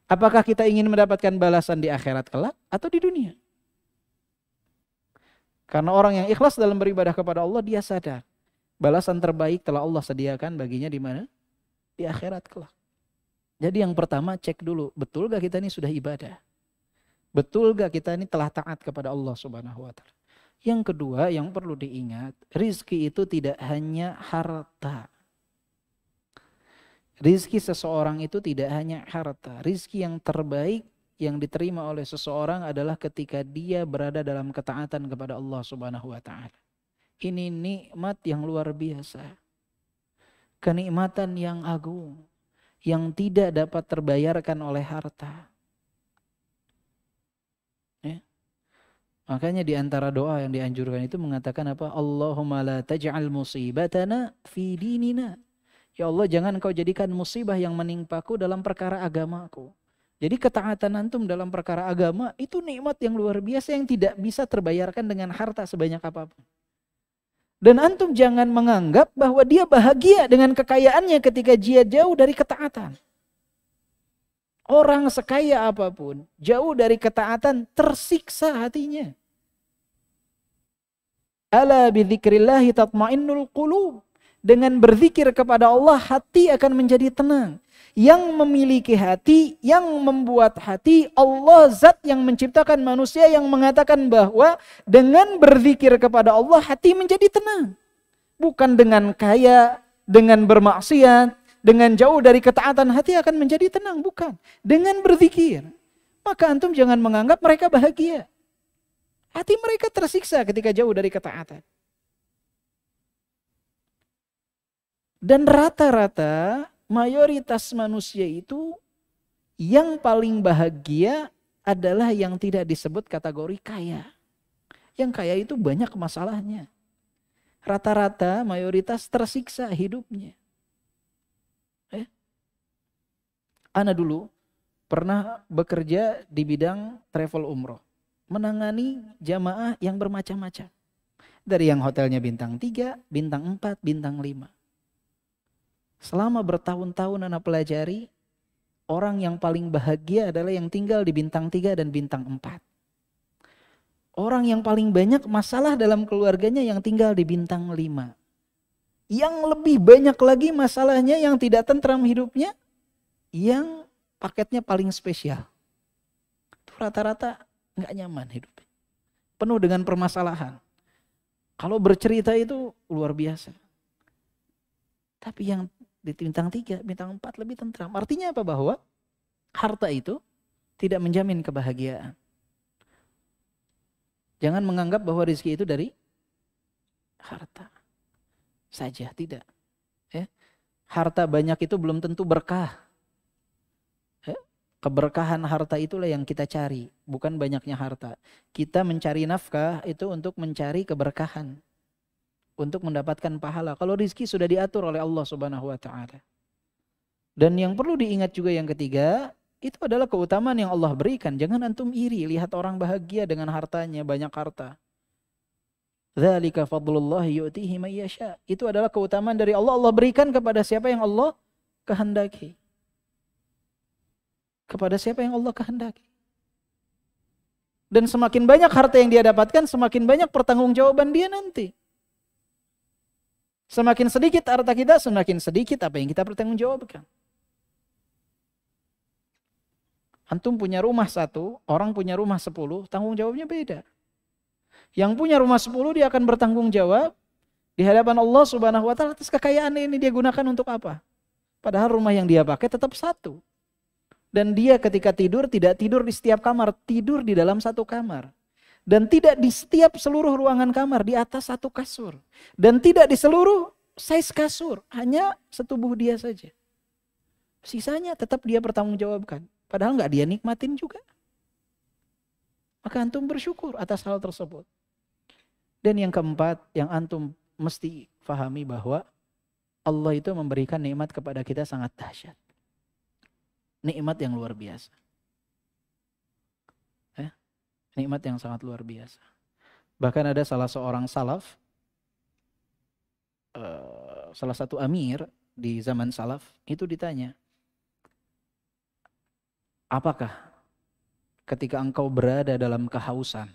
Apakah kita ingin mendapatkan balasan di akhirat kelak atau di dunia? Karena orang yang ikhlas dalam beribadah kepada Allah, dia sadar balasan terbaik telah Allah sediakan baginya di mana? Di akhirat kelak. Jadi yang pertama cek dulu, betul gak kita ini sudah ibadah? Betul gak kita ini telah taat kepada Allah Subhanahu wa taala? Yang kedua yang perlu diingat, rizki itu tidak hanya harta. Rizki seseorang itu tidak hanya harta. Rizki yang terbaik yang diterima oleh seseorang adalah ketika dia berada dalam ketaatan kepada Allah Subhanahu wa taala. Ini nikmat yang luar biasa. Kenikmatan yang agung yang tidak dapat terbayarkan oleh harta. Ya. Makanya di antara doa yang dianjurkan itu mengatakan apa? Allahumma la taj'al musibatana fi dinina. Ya Allah, jangan kau jadikan musibah yang menimpaku dalam perkara agamaku. Jadi ketaatan antum dalam perkara agama itu nikmat yang luar biasa yang tidak bisa terbayarkan dengan harta sebanyak apapun. Dan antum jangan menganggap bahwa dia bahagia dengan kekayaannya ketika dia jauh dari ketaatan. Orang sekaya apapun, jauh dari ketaatan, tersiksa hatinya. Ala bidzikrillahi tatmainnul qulub. Dengan berzikir kepada Allah, hati akan menjadi tenang. Yang memiliki hati, yang membuat hati, Allah zat yang menciptakan manusia, yang mengatakan bahwa dengan berzikir kepada Allah hati menjadi tenang. Bukan dengan kaya, dengan bermaksiat, dengan jauh dari ketaatan hati akan menjadi tenang, bukan. Dengan berzikir. Maka antum jangan menganggap mereka bahagia. Hati mereka tersiksa ketika jauh dari ketaatan. Dan rata-rata mayoritas manusia itu yang paling bahagia adalah yang tidak disebut kategori kaya. Yang kaya itu banyak masalahnya. Rata-rata mayoritas tersiksa hidupnya. Ana dulu pernah bekerja di bidang travel umroh. Menangani jamaah yang bermacam-macam. Dari yang hotelnya bintang 3, bintang 4, bintang 5. Selama bertahun-tahun Ana pelajari, orang yang paling bahagia adalah yang tinggal di bintang 3 dan bintang 4. Orang yang paling banyak masalah dalam keluarganya yang tinggal di bintang 5. Yang lebih banyak lagi masalahnya yang tidak tentram hidupnya, yang paketnya paling spesial. Itu rata-rata gak nyaman hidupnya. Penuh dengan permasalahan. Kalau bercerita itu luar biasa. Tapi yang di bintang 3, bintang 4 lebih tentram. Artinya apa? Bahwa harta itu tidak menjamin kebahagiaan. Jangan menganggap bahwa rezeki itu dari harta saja, tidak. Ya. Harta banyak itu belum tentu berkah. Ya. Keberkahan harta itulah yang kita cari, bukan banyaknya harta. Kita mencari nafkah itu untuk mencari keberkahan. Untuk mendapatkan pahala. Kalau rizki sudah diatur oleh Allah Subhanahu wa taala. Dan yang perlu diingat juga yang ketiga, itu adalah keutamaan yang Allah berikan. Jangan antum iri lihat orang bahagia dengan hartanya, banyak harta. Dzalika fadlullah yu'tihi may yasha. Itu adalah keutamaan dari Allah. Allah berikan kepada siapa yang Allah kehendaki. Kepada siapa yang Allah kehendaki. Dan semakin banyak harta yang dia dapatkan, semakin banyak pertanggungjawaban dia nanti. Semakin sedikit harta kita, semakin sedikit apa yang kita pertanggungjawabkan. Antum punya rumah 1, orang punya rumah 10, tanggung jawabnya beda. Yang punya rumah 10 dia akan bertanggung jawab di hadapan Allah Subhanahu wa taala atas kekayaan ini dia gunakan untuk apa? Padahal rumah yang dia pakai tetap 1. Dan dia ketika tidur tidak tidur di setiap kamar, tidur di dalam satu kamar. Dan tidak di setiap seluruh ruangan kamar, di atas satu kasur. Dan tidak di seluruh size kasur, hanya setubuh dia saja. Sisanya tetap dia bertanggungjawabkan. Padahal nggak dia nikmatin juga. Maka antum bersyukur atas hal tersebut. Dan yang keempat, yang antum mesti fahami bahwa Allah itu memberikan nikmat kepada kita sangat dahsyat. Nikmat yang luar biasa. Nikmat yang sangat luar biasa. Bahkan ada salah seorang salaf, salah satu amir di zaman salaf, itu ditanya, apakah ketika engkau berada dalam kehausan,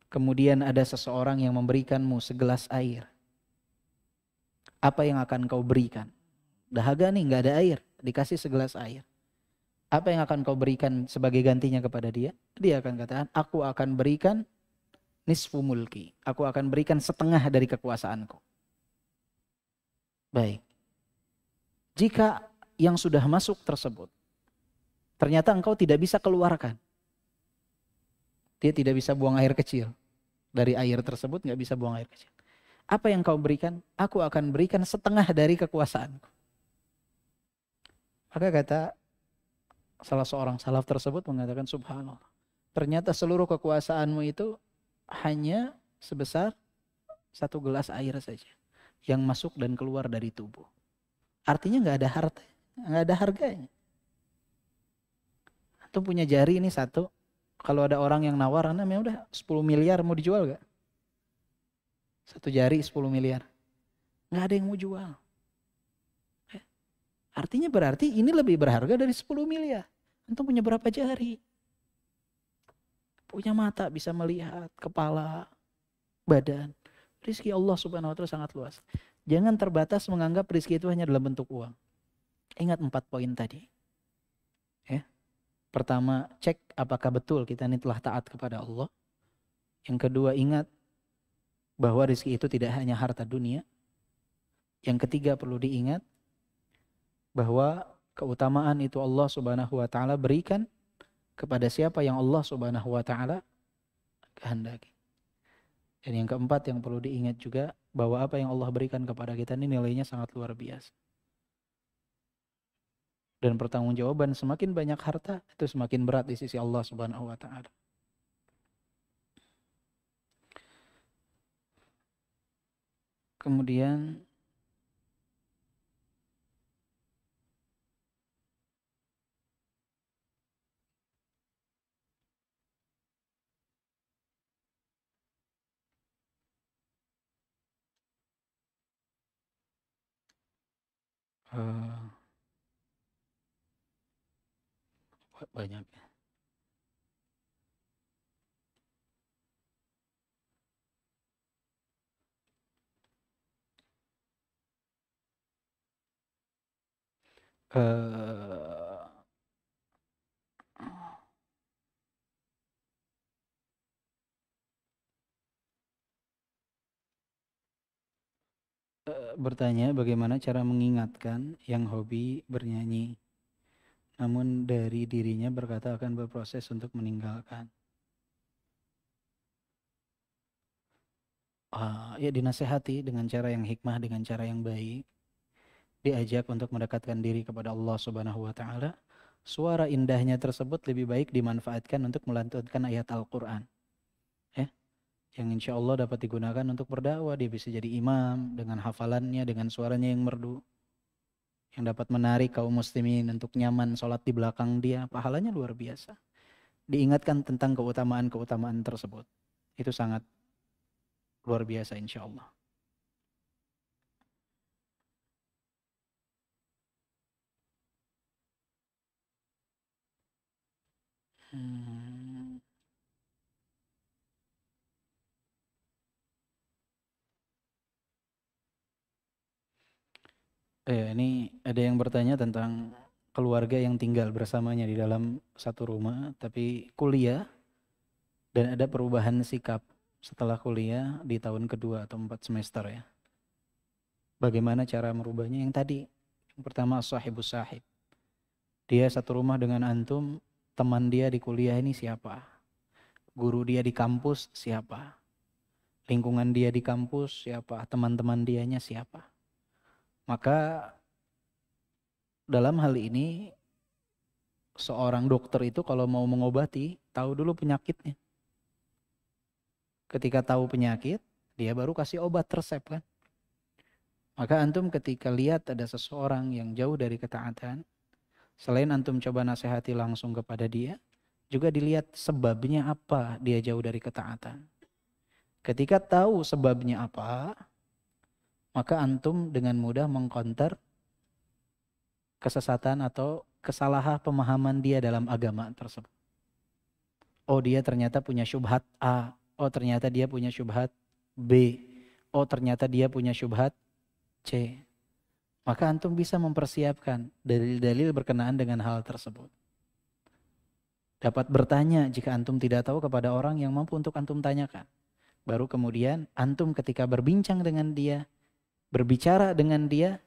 kemudian ada seseorang yang memberikanmu segelas air, apa yang akan kau berikan? Dahaga nih, gak ada air, dikasih segelas air. Apa yang akan kau berikan sebagai gantinya kepada dia? Dia akan katakan, aku akan berikan nisfu mulki. Aku akan berikan setengah dari kekuasaanku. Baik. Jika yang sudah masuk tersebut, ternyata engkau tidak bisa keluarkan. Dia tidak bisa buang air kecil. Dari air tersebut gak bisa buang air kecil. Apa yang kau berikan? Aku akan berikan setengah dari kekuasaanku. Maka kata salah seorang salaf tersebut mengatakan, subhanallah, ternyata seluruh kekuasaanmu itu hanya sebesar satu gelas air saja yang masuk dan keluar dari tubuh. Artinya nggak ada harta, nggak ada harganya. Antum punya jari ini satu, kalau ada orang yang nawar, namanya udah 10 miliar mau dijual gak? Satu jari 10 miliar, nggak ada yang mau jual. Artinya berarti ini lebih berharga dari 10 miliar. Antum punya berapa jari? Punya mata, bisa melihat, kepala, badan. Rizki Allah subhanahu wa ta'ala sangat luas. Jangan terbatas menganggap rizki itu hanya dalam bentuk uang. Ingat 4 poin tadi. Ya. Pertama, cek apakah betul kita ini telah taat kepada Allah. Yang kedua, ingat bahwa rizki itu tidak hanya harta dunia. Yang ketiga, perlu diingat bahwa keutamaan itu Allah subhanahu wa ta'ala berikan kepada siapa yang Allah subhanahu wa ta'ala kehendaki. Dan yang keempat yang perlu diingat juga bahwa apa yang Allah berikan kepada kita ini nilainya sangat luar biasa. Dan pertanggungjawaban semakin banyak harta itu semakin berat di sisi Allah subhanahu wa ta'ala. Kemudian banyak ya. Bertanya bagaimana cara mengingatkan yang hobi bernyanyi namun dari dirinya berkata akan berproses untuk meninggalkan. Ya dinasehati dengan cara yang hikmah, dengan cara yang baik. Diajak untuk mendekatkan diri kepada Allah subhanahu wa ta'ala. Suara indahnya tersebut lebih baik dimanfaatkan untuk melantunkan ayat Al-Quran. Yang insya Allah dapat digunakan untuk berdakwah. Dia bisa jadi imam dengan hafalannya, dengan suaranya yang merdu. Yang dapat menarik kaum muslimin untuk nyaman sholat di belakang dia. Pahalanya luar biasa. Diingatkan tentang keutamaan-keutamaan tersebut. Itu sangat luar biasa insya Allah. Ini ada yang bertanya tentang keluarga yang tinggal bersamanya di dalam satu rumah, tapi kuliah dan ada perubahan sikap setelah kuliah di tahun kedua atau 4 semester ya. Bagaimana cara merubahnya? Yang tadi, yang pertama sahibus sahib. Dia satu rumah dengan antum, teman dia di kuliah ini siapa? Guru dia di kampus siapa? Lingkungan dia di kampus siapa? Teman-teman dianya siapa? Maka dalam hal ini seorang dokter itu kalau mau mengobati, tahu dulu penyakitnya. Ketika tahu penyakit, dia baru kasih obat resep kan. Maka antum ketika lihat ada seseorang yang jauh dari ketaatan, selain antum coba nasihati langsung kepada dia, juga dilihat sebabnya apa dia jauh dari ketaatan. Ketika tahu sebabnya apa, maka antum dengan mudah mengcounter kesesatan atau kesalahan pemahaman dia dalam agama tersebut. Oh, dia ternyata punya syubhat A. Oh, ternyata dia punya syubhat B. Oh, ternyata dia punya syubhat C. Maka antum bisa mempersiapkan dalil-dalil berkenaan dengan hal tersebut. Dapat bertanya jika antum tidak tahu kepada orang yang mampu untuk antum tanyakan. Baru kemudian antum ketika berbincang dengan dia, berbicara dengan dia,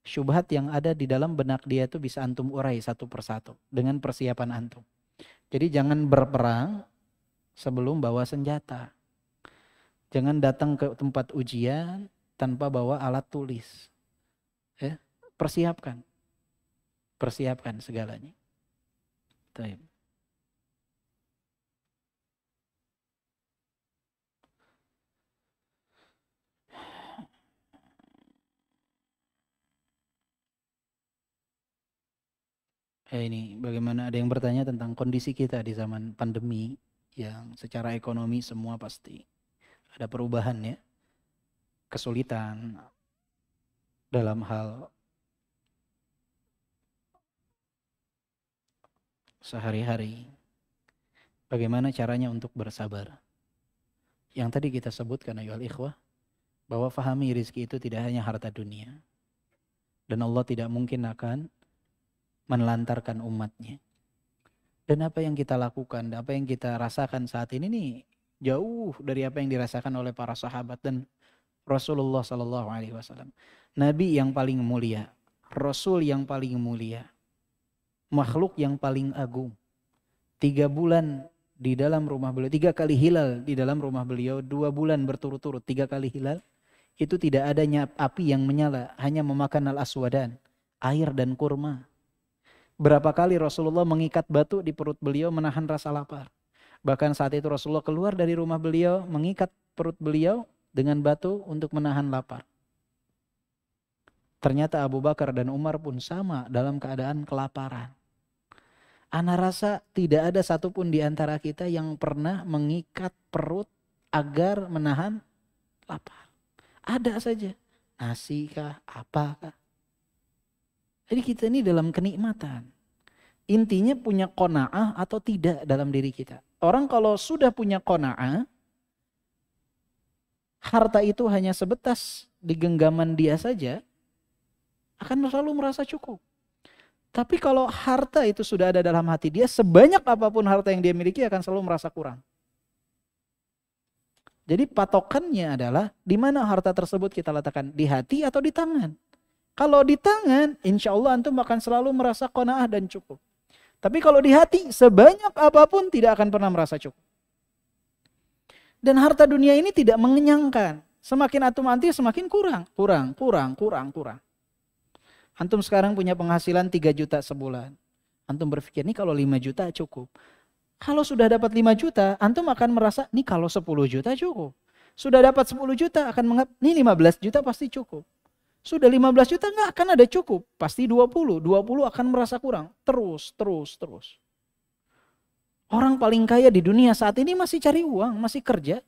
syubhat yang ada di dalam benak dia itu bisa antum urai satu persatu dengan persiapan antum. Jadi jangan berperang sebelum bawa senjata. Jangan datang ke tempat ujian tanpa bawa alat tulis. Ya, persiapkan segalanya. Baik. Ini bagaimana, ada yang bertanya tentang kondisi kita di zaman pandemi yang secara ekonomi semua pasti ada perubahan ya, kesulitan dalam hal sehari-hari. Bagaimana caranya untuk bersabar? Yang tadi kita sebutkan ayyuhal ikhwah, bahwa fahami rizki itu tidak hanya harta dunia. Dan Allah tidak mungkin akan menelantarkan umatnya. Dan apa yang kita lakukan, apa yang kita rasakan saat ini nih jauh dari apa yang dirasakan oleh para sahabat dan Rasulullah SAW. Nabi yang paling mulia, Rasul yang paling mulia, makhluk yang paling agung. 3 bulan di dalam rumah beliau, 3 kali hilal di dalam rumah beliau, 2 bulan berturut-turut 3 kali hilal. Itu tidak adanya api yang menyala, hanya memakan al-aswadan, air dan kurma. Berapa kali Rasulullah mengikat batu di perut beliau menahan rasa lapar. Bahkan saat itu Rasulullah keluar dari rumah beliau, mengikat perut beliau dengan batu untuk menahan lapar. Ternyata Abu Bakar dan Umar pun sama dalam keadaan kelaparan. Ana rasa tidak ada satupun di antara kita yang pernah mengikat perut agar menahan lapar. Ada saja, nasi kah, apakah. Jadi kita ini dalam kenikmatan. Intinya punya qanaah atau tidak dalam diri kita. Orang kalau sudah punya qanaah, harta itu hanya sebetas di genggaman dia saja, akan selalu merasa cukup. Tapi kalau harta itu sudah ada dalam hati dia, sebanyak apapun harta yang dia miliki akan selalu merasa kurang. Jadi patokannya adalah di mana harta tersebut kita letakkan, di hati atau di tangan. Kalau di tangan, insya Allah antum akan selalu merasa qanaah dan cukup. Tapi kalau di hati, sebanyak apapun tidak akan pernah merasa cukup. Dan harta dunia ini tidak mengenyangkan. Semakin antum anti, semakin kurang. Antum sekarang punya penghasilan 3 juta sebulan. Antum berpikir, nih kalau 5 juta cukup. Kalau sudah dapat 5 juta, antum akan merasa, nih kalau 10 juta cukup. Sudah dapat 10 juta, akan menganggap, nih 15 juta pasti cukup. Sudah 15 juta nggak akan ada cukup. Pasti 20 akan merasa kurang. Terus. Orang paling kaya di dunia saat ini masih cari uang, masih kerja.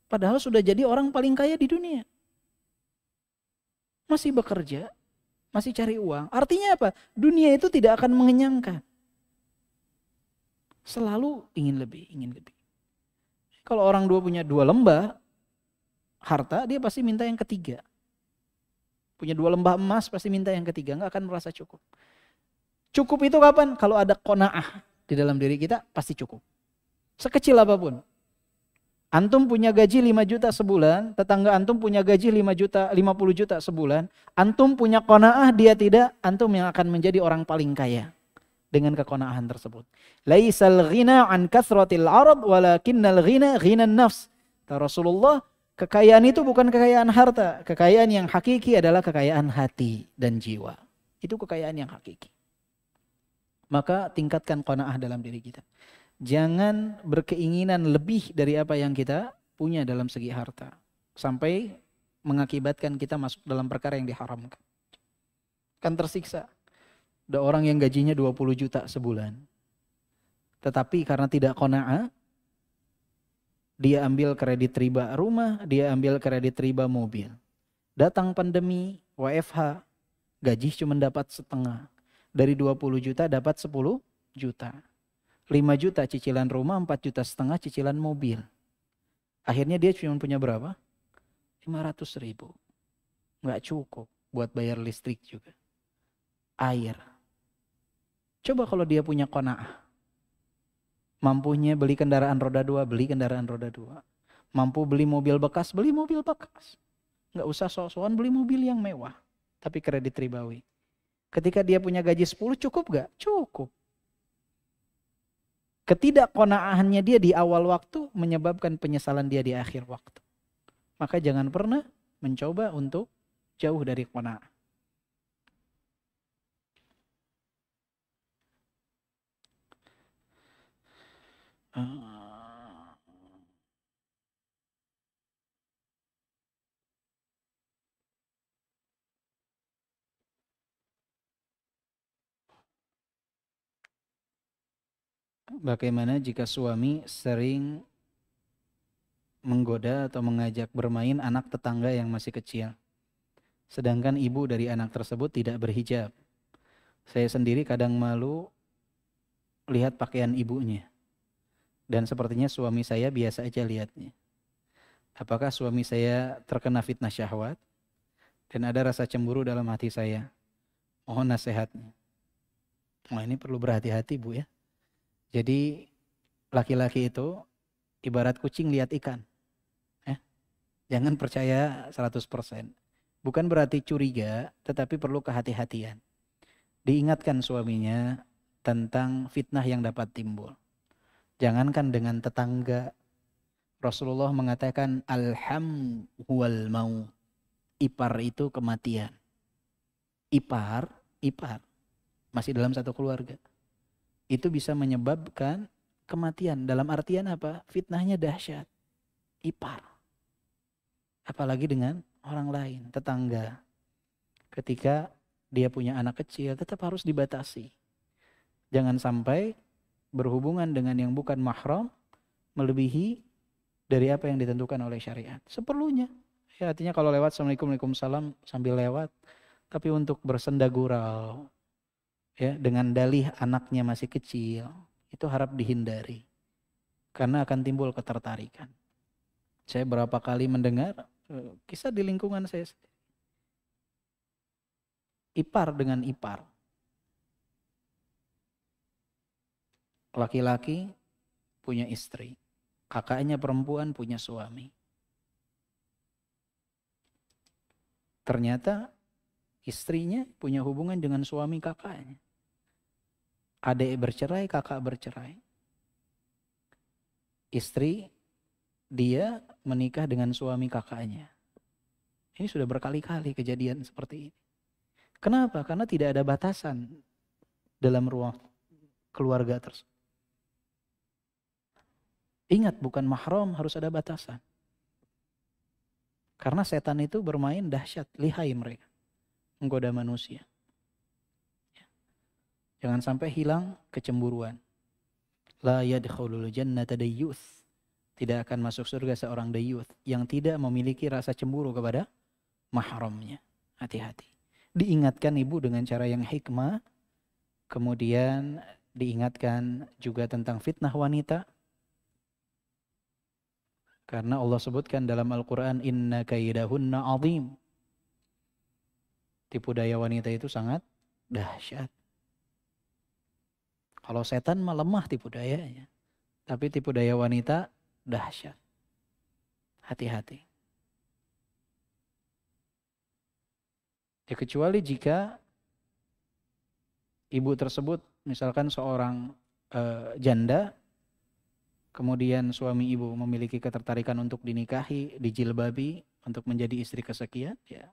Padahal sudah jadi orang paling kaya di dunia. Masih bekerja, masih cari uang. Artinya apa? Dunia itu tidak akan mengenyangkan. Selalu ingin lebih. Kalau orang punya 2 lembah harta, dia pasti minta yang ketiga. Punya 2 lembah emas pasti minta yang ketiga, nggak akan merasa cukup. Cukup itu kapan? Kalau ada qanaah di dalam diri kita pasti cukup. Sekecil apapun. Antum punya gaji 5 juta sebulan, tetangga antum punya gaji 5 juta, 50 juta sebulan. Antum punya qanaah, dia tidak, antum yang akan menjadi orang paling kaya. dengan keqanaah tersebut. Laisal ghina an kathratil arad walakinnal ghina ghinan nafs. Kata Rasulullah, kekayaan itu bukan kekayaan harta. Kekayaan yang hakiki adalah kekayaan hati dan jiwa. Itu kekayaan yang hakiki. Maka tingkatkan qanaah dalam diri kita. Jangan berkeinginan lebih dari apa yang kita punya dalam segi harta. Sampai mengakibatkan kita masuk dalam perkara yang diharamkan. Kan tersiksa. Ada orang yang gajinya 20 juta sebulan. Tetapi karena tidak qanaah, dia ambil kredit riba rumah, dia ambil kredit riba mobil. Datang pandemi, WFH, gaji cuma dapat setengah. Dari 20 juta dapat 10 juta. 5 juta cicilan rumah, 4 juta setengah cicilan mobil. Akhirnya dia cuma punya berapa? 500 ribu. Nggak cukup buat bayar listrik juga. Air. Coba kalau dia punya qanaah. Mampunya beli kendaraan roda 2, beli kendaraan roda 2. Mampu beli mobil bekas, beli mobil bekas. Nggak usah sok-sokan beli mobil yang mewah. Tapi kredit ribawi. Ketika dia punya gaji 10 cukup nggak? Cukup. Ketidakqanaahannya dia di awal waktu menyebabkan penyesalan dia di akhir waktu. Maka jangan pernah mencoba untuk jauh dari qanaah. Bagaimana jika suami sering menggoda atau mengajak bermain anak tetangga yang masih kecil, sedangkan ibu dari anak tersebut tidak berhijab? Saya sendiri kadang malu lihat pakaian ibunya, dan sepertinya suami saya biasa aja lihatnya. Apakah suami saya terkena fitnah syahwat dan ada rasa cemburu dalam hati saya? Mohon nasihatnya. Wah, ini perlu berhati-hati, Bu, ya. Jadi laki-laki itu ibarat kucing lihat ikan. Jangan percaya 100%. Bukan berarti curiga, tetapi perlu kehati-hatian. Diingatkan suaminya tentang fitnah yang dapat timbul. Jangankan dengan tetangga. Rasulullah mengatakan alham huwal maut. Ipar itu kematian. Ipar masih dalam satu keluarga. Itu bisa menyebabkan kematian. Dalam artian apa? Fitnahnya dahsyat. Ipar. Apalagi dengan orang lain, tetangga. Ketika dia punya anak kecil, tetap harus dibatasi. Jangan sampai berhubungan dengan yang bukan mahram melebihi dari apa yang ditentukan oleh syariat. Seperlunya. Ya, artinya kalau lewat Assalamualaikum, Waalaikumsalam sambil lewat. Tapi untuk bersenda gurau, ya, dengan dalih anaknya masih kecil, itu harap dihindari. Karena akan timbul ketertarikan. Saya berapa kali mendengar kisah di lingkungan saya. Ipar dengan ipar. Laki-laki punya istri. Kakaknya perempuan punya suami. Ternyata istrinya punya hubungan dengan suami kakaknya. Adik bercerai, kakak bercerai. Istri dia menikah dengan suami kakaknya. Ini sudah berkali-kali kejadian seperti ini. Kenapa? Karena tidak ada batasan dalam ruang keluarga tersebut. Ingat, bukan mahram, harus ada batasan. Karena setan itu bermain dahsyat, lihai mereka. Menggoda manusia. Jangan sampai hilang kecemburuan. La yadkhulul jannata dayyuth. Tidak akan masuk surga seorang dayyuth yang tidak memiliki rasa cemburu kepada mahramnya. Hati-hati. Diingatkan ibu dengan cara yang hikmah. Kemudian diingatkan juga tentang fitnah wanita. Karena Allah sebutkan dalam Al-Quran, inna kaidahunna azim. Tipu daya wanita itu sangat dahsyat. Kalau setan mah lemah tipu dayanya. Tapi tipu daya wanita dahsyat. Hati-hati. Ya, kecuali jika ibu tersebut misalkan seorang janda, kemudian suami ibu memiliki ketertarikan untuk dinikahi, dijilbabi untuk menjadi istri kesekian, ya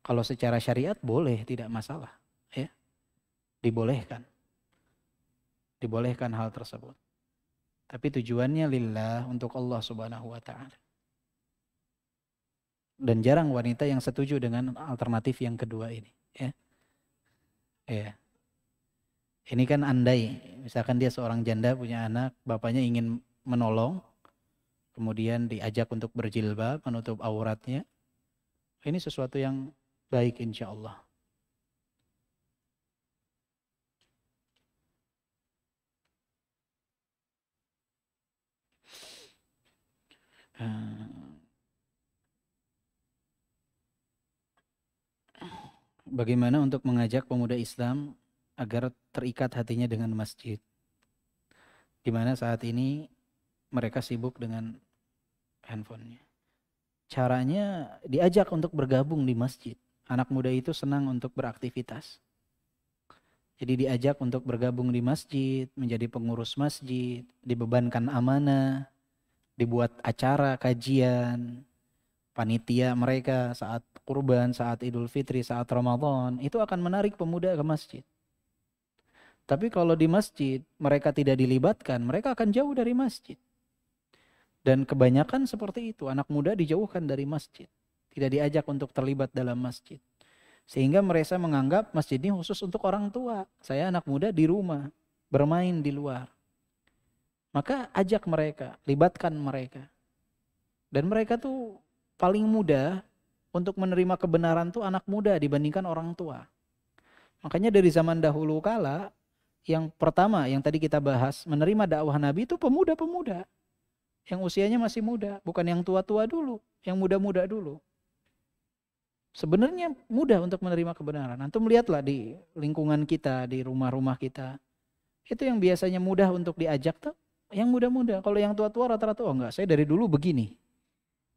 kalau secara syariat boleh, tidak masalah, ya dibolehkan, dibolehkan hal tersebut. Tapi tujuannya lillah, untuk Allah Subhanahu wa taala. Dan jarang wanita yang setuju dengan alternatif yang kedua ini, ya. Ya. Ini kan andai, misalkan dia seorang janda punya anak, bapaknya ingin menolong, kemudian diajak untuk berjilbab, menutup auratnya. Ini sesuatu yang baik insya Allah. Bagaimana untuk mengajak pemuda Islam agar terikat hatinya dengan masjid? Di mana saat ini mereka sibuk dengan handphonenya. Caranya diajak untuk bergabung di masjid. Anak muda itu senang untuk beraktivitas. Jadi diajak untuk bergabung di masjid, menjadi pengurus masjid, dibebankan amanah, dibuat acara, kajian, panitia mereka saat kurban, saat Idul Fitri, saat Ramadan, itu akan menarik pemuda ke masjid. Tapi kalau di masjid mereka tidak dilibatkan, mereka akan jauh dari masjid. Dan kebanyakan seperti itu, anak muda dijauhkan dari masjid. Tidak diajak untuk terlibat dalam masjid. Sehingga mereka menganggap masjid ini khusus untuk orang tua. Saya anak muda di rumah, bermain di luar. Maka ajak mereka, libatkan mereka. Dan mereka tuh paling mudah untuk menerima kebenaran tuh anak muda dibandingkan orang tua. Makanya dari zaman dahulu kala, yang pertama yang tadi kita bahas, menerima dakwah Nabi itu pemuda-pemuda. Yang usianya masih muda, bukan yang tua-tua dulu, yang muda-muda dulu. Sebenarnya mudah untuk menerima kebenaran. Antum lihatlah di lingkungan kita, di rumah-rumah kita. Itu yang biasanya mudah untuk diajak tuh, yang muda-muda. Kalau yang tua-tua rata-rata, oh enggak, saya dari dulu begini.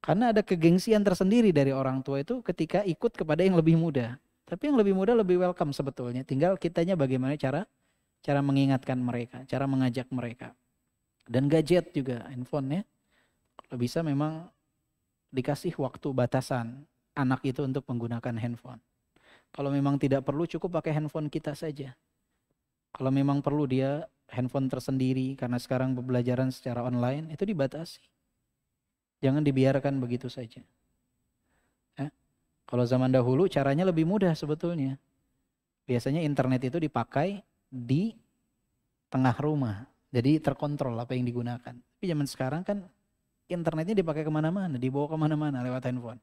Karena ada kegengsian tersendiri dari orang tua itu ketika ikut kepada yang lebih muda. Tapi yang lebih muda lebih welcome sebetulnya. Tinggal kitanya bagaimana cara mengingatkan mereka, cara mengajak mereka. Dan gadget juga, handphone ya. Kalau bisa memang dikasih waktu batasan anak itu untuk menggunakan handphone. Kalau memang tidak perlu, cukup pakai handphone kita saja. Kalau memang perlu dia handphone tersendiri, karena sekarang pembelajaran secara online, itu dibatasi. Jangan dibiarkan begitu saja. Ya. Kalau zaman dahulu caranya lebih mudah sebetulnya. Biasanya internet itu dipakai di tengah rumah. Jadi terkontrol apa yang digunakan. Tapi zaman sekarang kan internetnya dipakai kemana-mana, dibawa kemana-mana lewat handphone.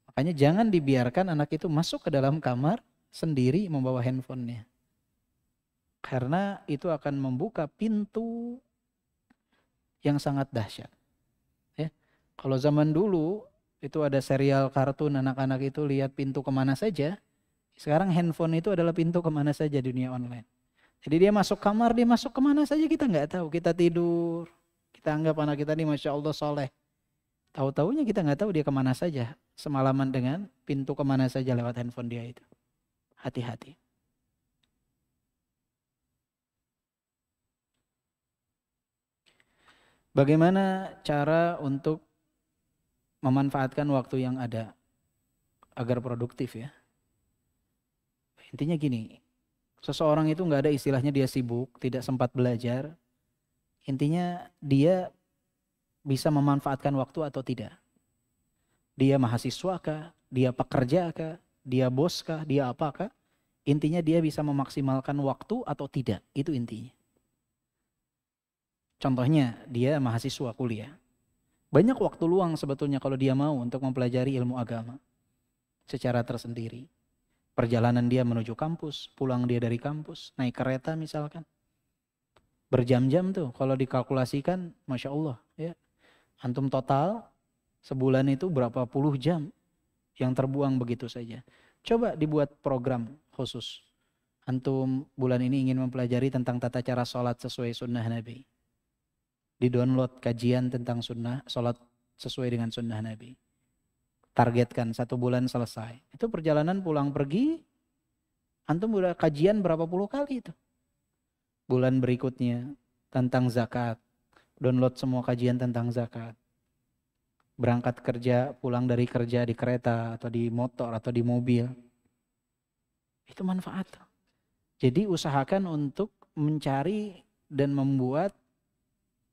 Makanya jangan dibiarkan anak itu masuk ke dalam kamar sendiri membawa handphonenya. Karena itu akan membuka pintu yang sangat dahsyat. Ya. Kalau zaman dulu itu ada serial kartun anak-anak itu lihat pintu kemana saja. Sekarang handphone itu adalah pintu kemana saja di dunia online. Jadi dia masuk kamar, dia masuk kemana saja kita nggak tahu. Kita tidur, kita anggap anak kita ini Masya Allah soleh. Tahu-taunya kita nggak tahu dia kemana saja. Semalaman dengan pintu kemana saja lewat handphone dia itu. Hati-hati. Bagaimana cara untuk memanfaatkan waktu yang ada agar produktif ya? Intinya gini, seseorang itu nggak ada istilahnya dia sibuk, tidak sempat belajar. Intinya dia bisa memanfaatkan waktu atau tidak. Dia mahasiswa kah, dia pekerja kah, dia bos kah, dia apakah. Intinya dia bisa memaksimalkan waktu atau tidak, itu intinya. Contohnya dia mahasiswa kuliah. Banyak waktu luang sebetulnya kalau dia mau untuk mempelajari ilmu agama secara tersendiri. Perjalanan dia menuju kampus, pulang dia dari kampus, naik kereta misalkan. Berjam-jam tuh kalau dikalkulasikan, Masya Allah ya. Antum total sebulan itu berapa puluh jam yang terbuang begitu saja. Coba dibuat program khusus. Antum bulan ini ingin mempelajari tentang tata cara sholat sesuai sunnah Nabi. Di-download kajian tentang sunnah, sholat sesuai dengan sunnah Nabi. Targetkan 1 bulan selesai. Itu perjalanan pulang pergi, antum udah kajian berapa puluh kali itu. bulan berikutnya tentang zakat. Download semua kajian tentang zakat. Berangkat kerja, pulang dari kerja di kereta atau di motor atau di mobil. Itu manfaat. Jadi usahakan untuk mencari dan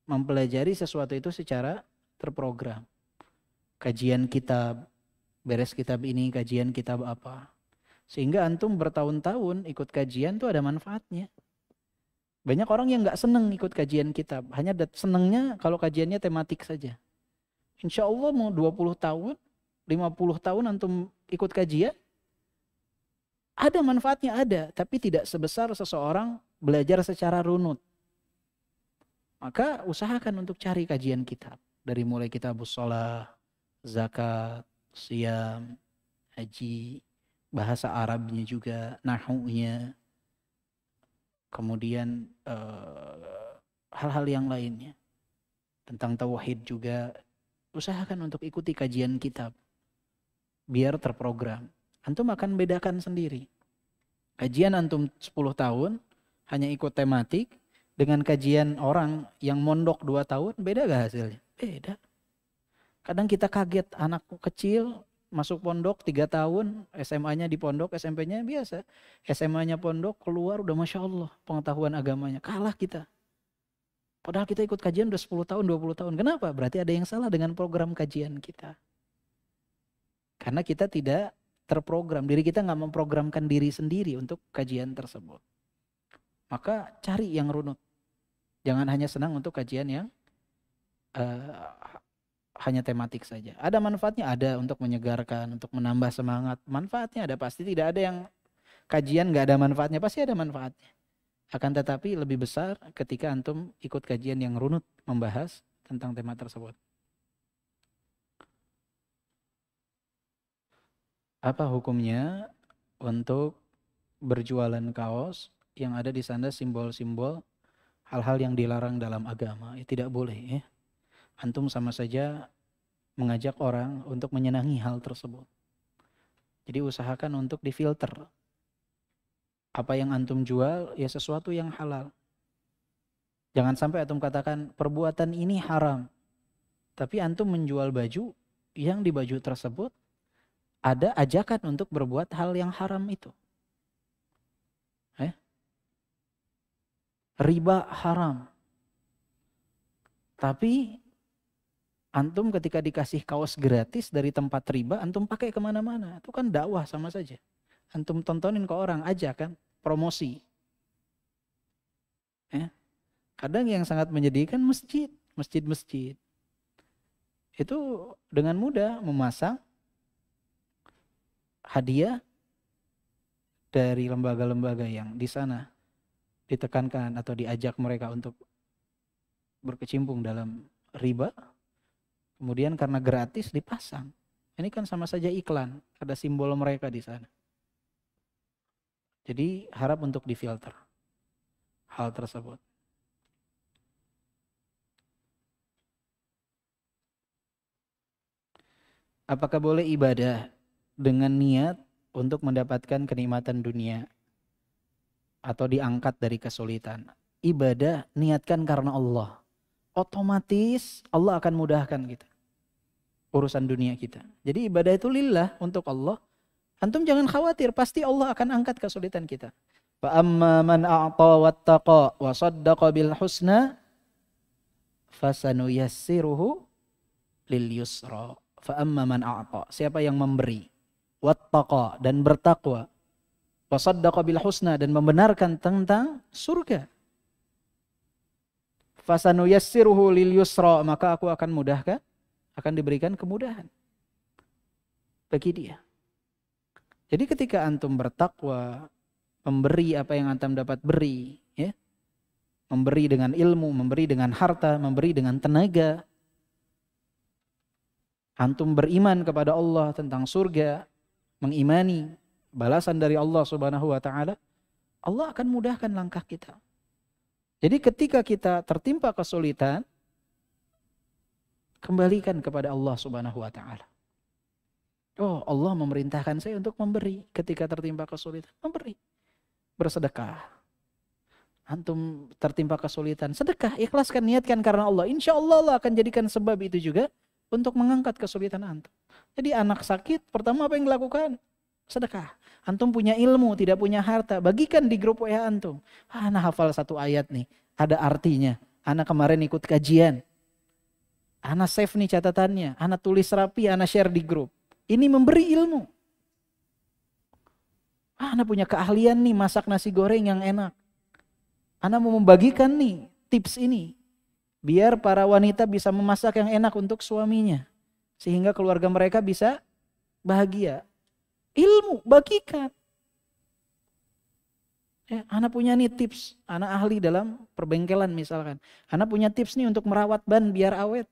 mempelajari sesuatu itu secara terprogram. Kajian kitab, beres kitab ini, kajian kitab apa. Sehingga antum bertahun-tahun ikut kajian tuh ada manfaatnya. Banyak orang yang gak seneng ikut kajian kitab. Hanya senengnya kalau kajiannya tematik saja. Insya Allah mau 20 tahun, 50 tahun antum ikut kajian, ada manfaatnya ada. Tapi tidak sebesar seseorang belajar secara runut. Maka usahakan untuk cari kajian kitab. Dari mulai kitabus shalah, zakat, siyam, haji, bahasa Arabnya juga, nahunya, kemudian hal-hal yang lainnya. Tentang tauhid juga, usahakan untuk ikuti kajian kitab. Biar terprogram. Antum akan bedakan sendiri. Kajian antum 10 tahun, hanya ikut tematik, dengan kajian orang yang mondok 2 tahun, beda gak hasilnya? Beda. Kadang kita kaget, anak kecil masuk pondok 3 tahun, SMA-nya di pondok, SMP-nya biasa. SMA-nya pondok, keluar udah Masya Allah pengetahuan agamanya. Kalah kita. Padahal kita ikut kajian udah 10 tahun, 20 tahun. Kenapa? Berarti ada yang salah dengan program kajian kita. Karena kita tidak terprogram. Diri kita gak memprogramkan diri sendiri untuk kajian tersebut. Maka cari yang runut. Jangan hanya senang untuk kajian yang hanya tematik saja. Ada manfaatnya? Ada, untuk menyegarkan, untuk menambah semangat. Manfaatnya ada, pasti tidak ada yang kajian gak ada manfaatnya. Pasti ada manfaatnya. Akan tetapi lebih besar ketika antum ikut kajian yang runut membahas tentang tema tersebut. Apa hukumnya untuk berjualan kaos yang ada di sana simbol-simbol hal-hal yang dilarang dalam agama? Ya, tidak boleh ya. Antum sama saja mengajak orang untuk menyenangi hal tersebut. Jadi usahakan untuk difilter. Apa yang antum jual ya sesuatu yang halal. Jangan sampai antum katakan perbuatan ini haram. Tapi antum menjual baju yang di baju tersebut ada ajakan untuk berbuat hal yang haram itu. Riba haram. Tapi antum ketika dikasih kaos gratis dari tempat riba, antum pakai kemana-mana. Itu kan dakwah sama saja. Antum tontonin ke orang aja kan, promosi. Kadang yang sangat menyedihkan masjid-masjid. Itu dengan mudah memasang hadiah dari lembaga-lembaga yang di sana ditekankan atau diajak mereka untuk berkecimpung dalam riba. Kemudian karena gratis dipasang. Ini kan sama saja iklan, ada simbol mereka di sana. Jadi harap untuk difilter hal tersebut. Apakah boleh ibadah dengan niat untuk mendapatkan kenikmatan dunia atau diangkat dari kesulitan? Ibadah niatkan karena Allah. Otomatis Allah akan mudahkan kita. Urusan dunia kita. Jadi ibadah itu lillah, untuk Allah. Antum jangan khawatir, pasti Allah akan angkat kesulitan kita. Fa amma man a'ta wattaqa wa saddaqa bil husna fasanuyassiruhu lil yusra. Fa amma man a'ta, siapa yang memberi, wattaqa dan bertakwa, wa saddaqa bil husna dan membenarkan tentang surga. Fasanuyassiruhu lil yusra, maka aku akan mudahkan, akan diberikan kemudahan bagi dia. Jadi ketika antum bertakwa, memberi apa yang antum dapat beri, ya, memberi dengan ilmu, memberi dengan harta, memberi dengan tenaga, antum beriman kepada Allah tentang surga, mengimani balasan dari Allah Subhanahu wa taala, Allah akan mudahkan langkah kita. Jadi ketika kita tertimpa kesulitan, kembalikan kepada Allah Subhanahu wa taala. Oh, Allah memerintahkan saya untuk memberi ketika tertimpa kesulitan, memberi. Bersedekah. antum tertimpa kesulitan, sedekah, ikhlaskan, niatkan karena Allah. Insya Allah Allah akan jadikan sebab itu juga untuk mengangkat kesulitan antum. Jadi anak sakit, pertama apa yang dilakukan? Sedekah. Antum punya ilmu, tidak punya harta, bagikan di grup WA antum. Anak hafal satu ayat nih, ada artinya. Anak kemarin ikut kajian. Anak save nih catatannya, anak tulis rapi, anak share di grup. Ini memberi ilmu. Anak punya keahlian nih masak nasi goreng yang enak. Anak mau membagikan nih tips ini. Biar para wanita bisa memasak yang enak untuk suaminya. Sehingga keluarga mereka bisa bahagia. Ilmu, bagikan. Ya, anak punya nih tips. Anak ahli dalam perbengkelan misalkan. Anak punya tips nih untuk merawat ban biar awet.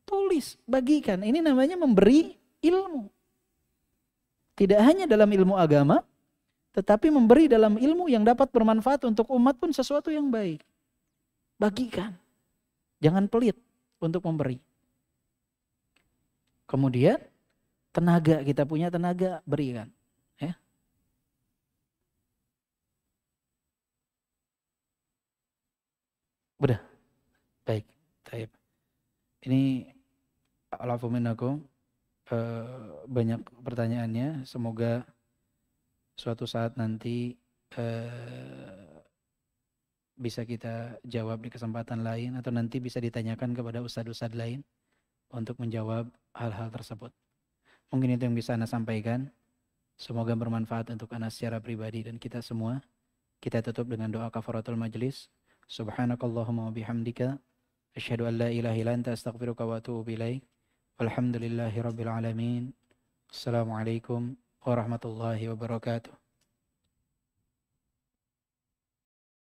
Tulis, bagikan. Ini namanya memberi ilmu. Tidak hanya dalam ilmu agama, tetapi memberi dalam ilmu yang dapat bermanfaat untuk umat pun sesuatu yang baik. Bagikan. Jangan pelit untuk memberi. Kemudian tenaga, kita punya tenaga, berikan. Ya. Udah, baik. Baik. Ini alafu minnakum, banyak pertanyaannya. Semoga suatu saat nanti bisa kita jawab di kesempatan lain atau nanti bisa ditanyakan kepada ustadz-ustadz lain untuk menjawab hal-hal tersebut. Mungkin itu yang bisa Ana sampaikan. Semoga bermanfaat untuk Ana secara pribadi dan kita semua. Kita tutup dengan doa kafaratul majlis. Subhanakallahumma wa bihamdika asyhadu an la ilaha illa anta astaghfiruka wa atubu ilaik. Walhamdulillahirabbil alamin. Assalamualaikum warahmatullahi wabarakatuh.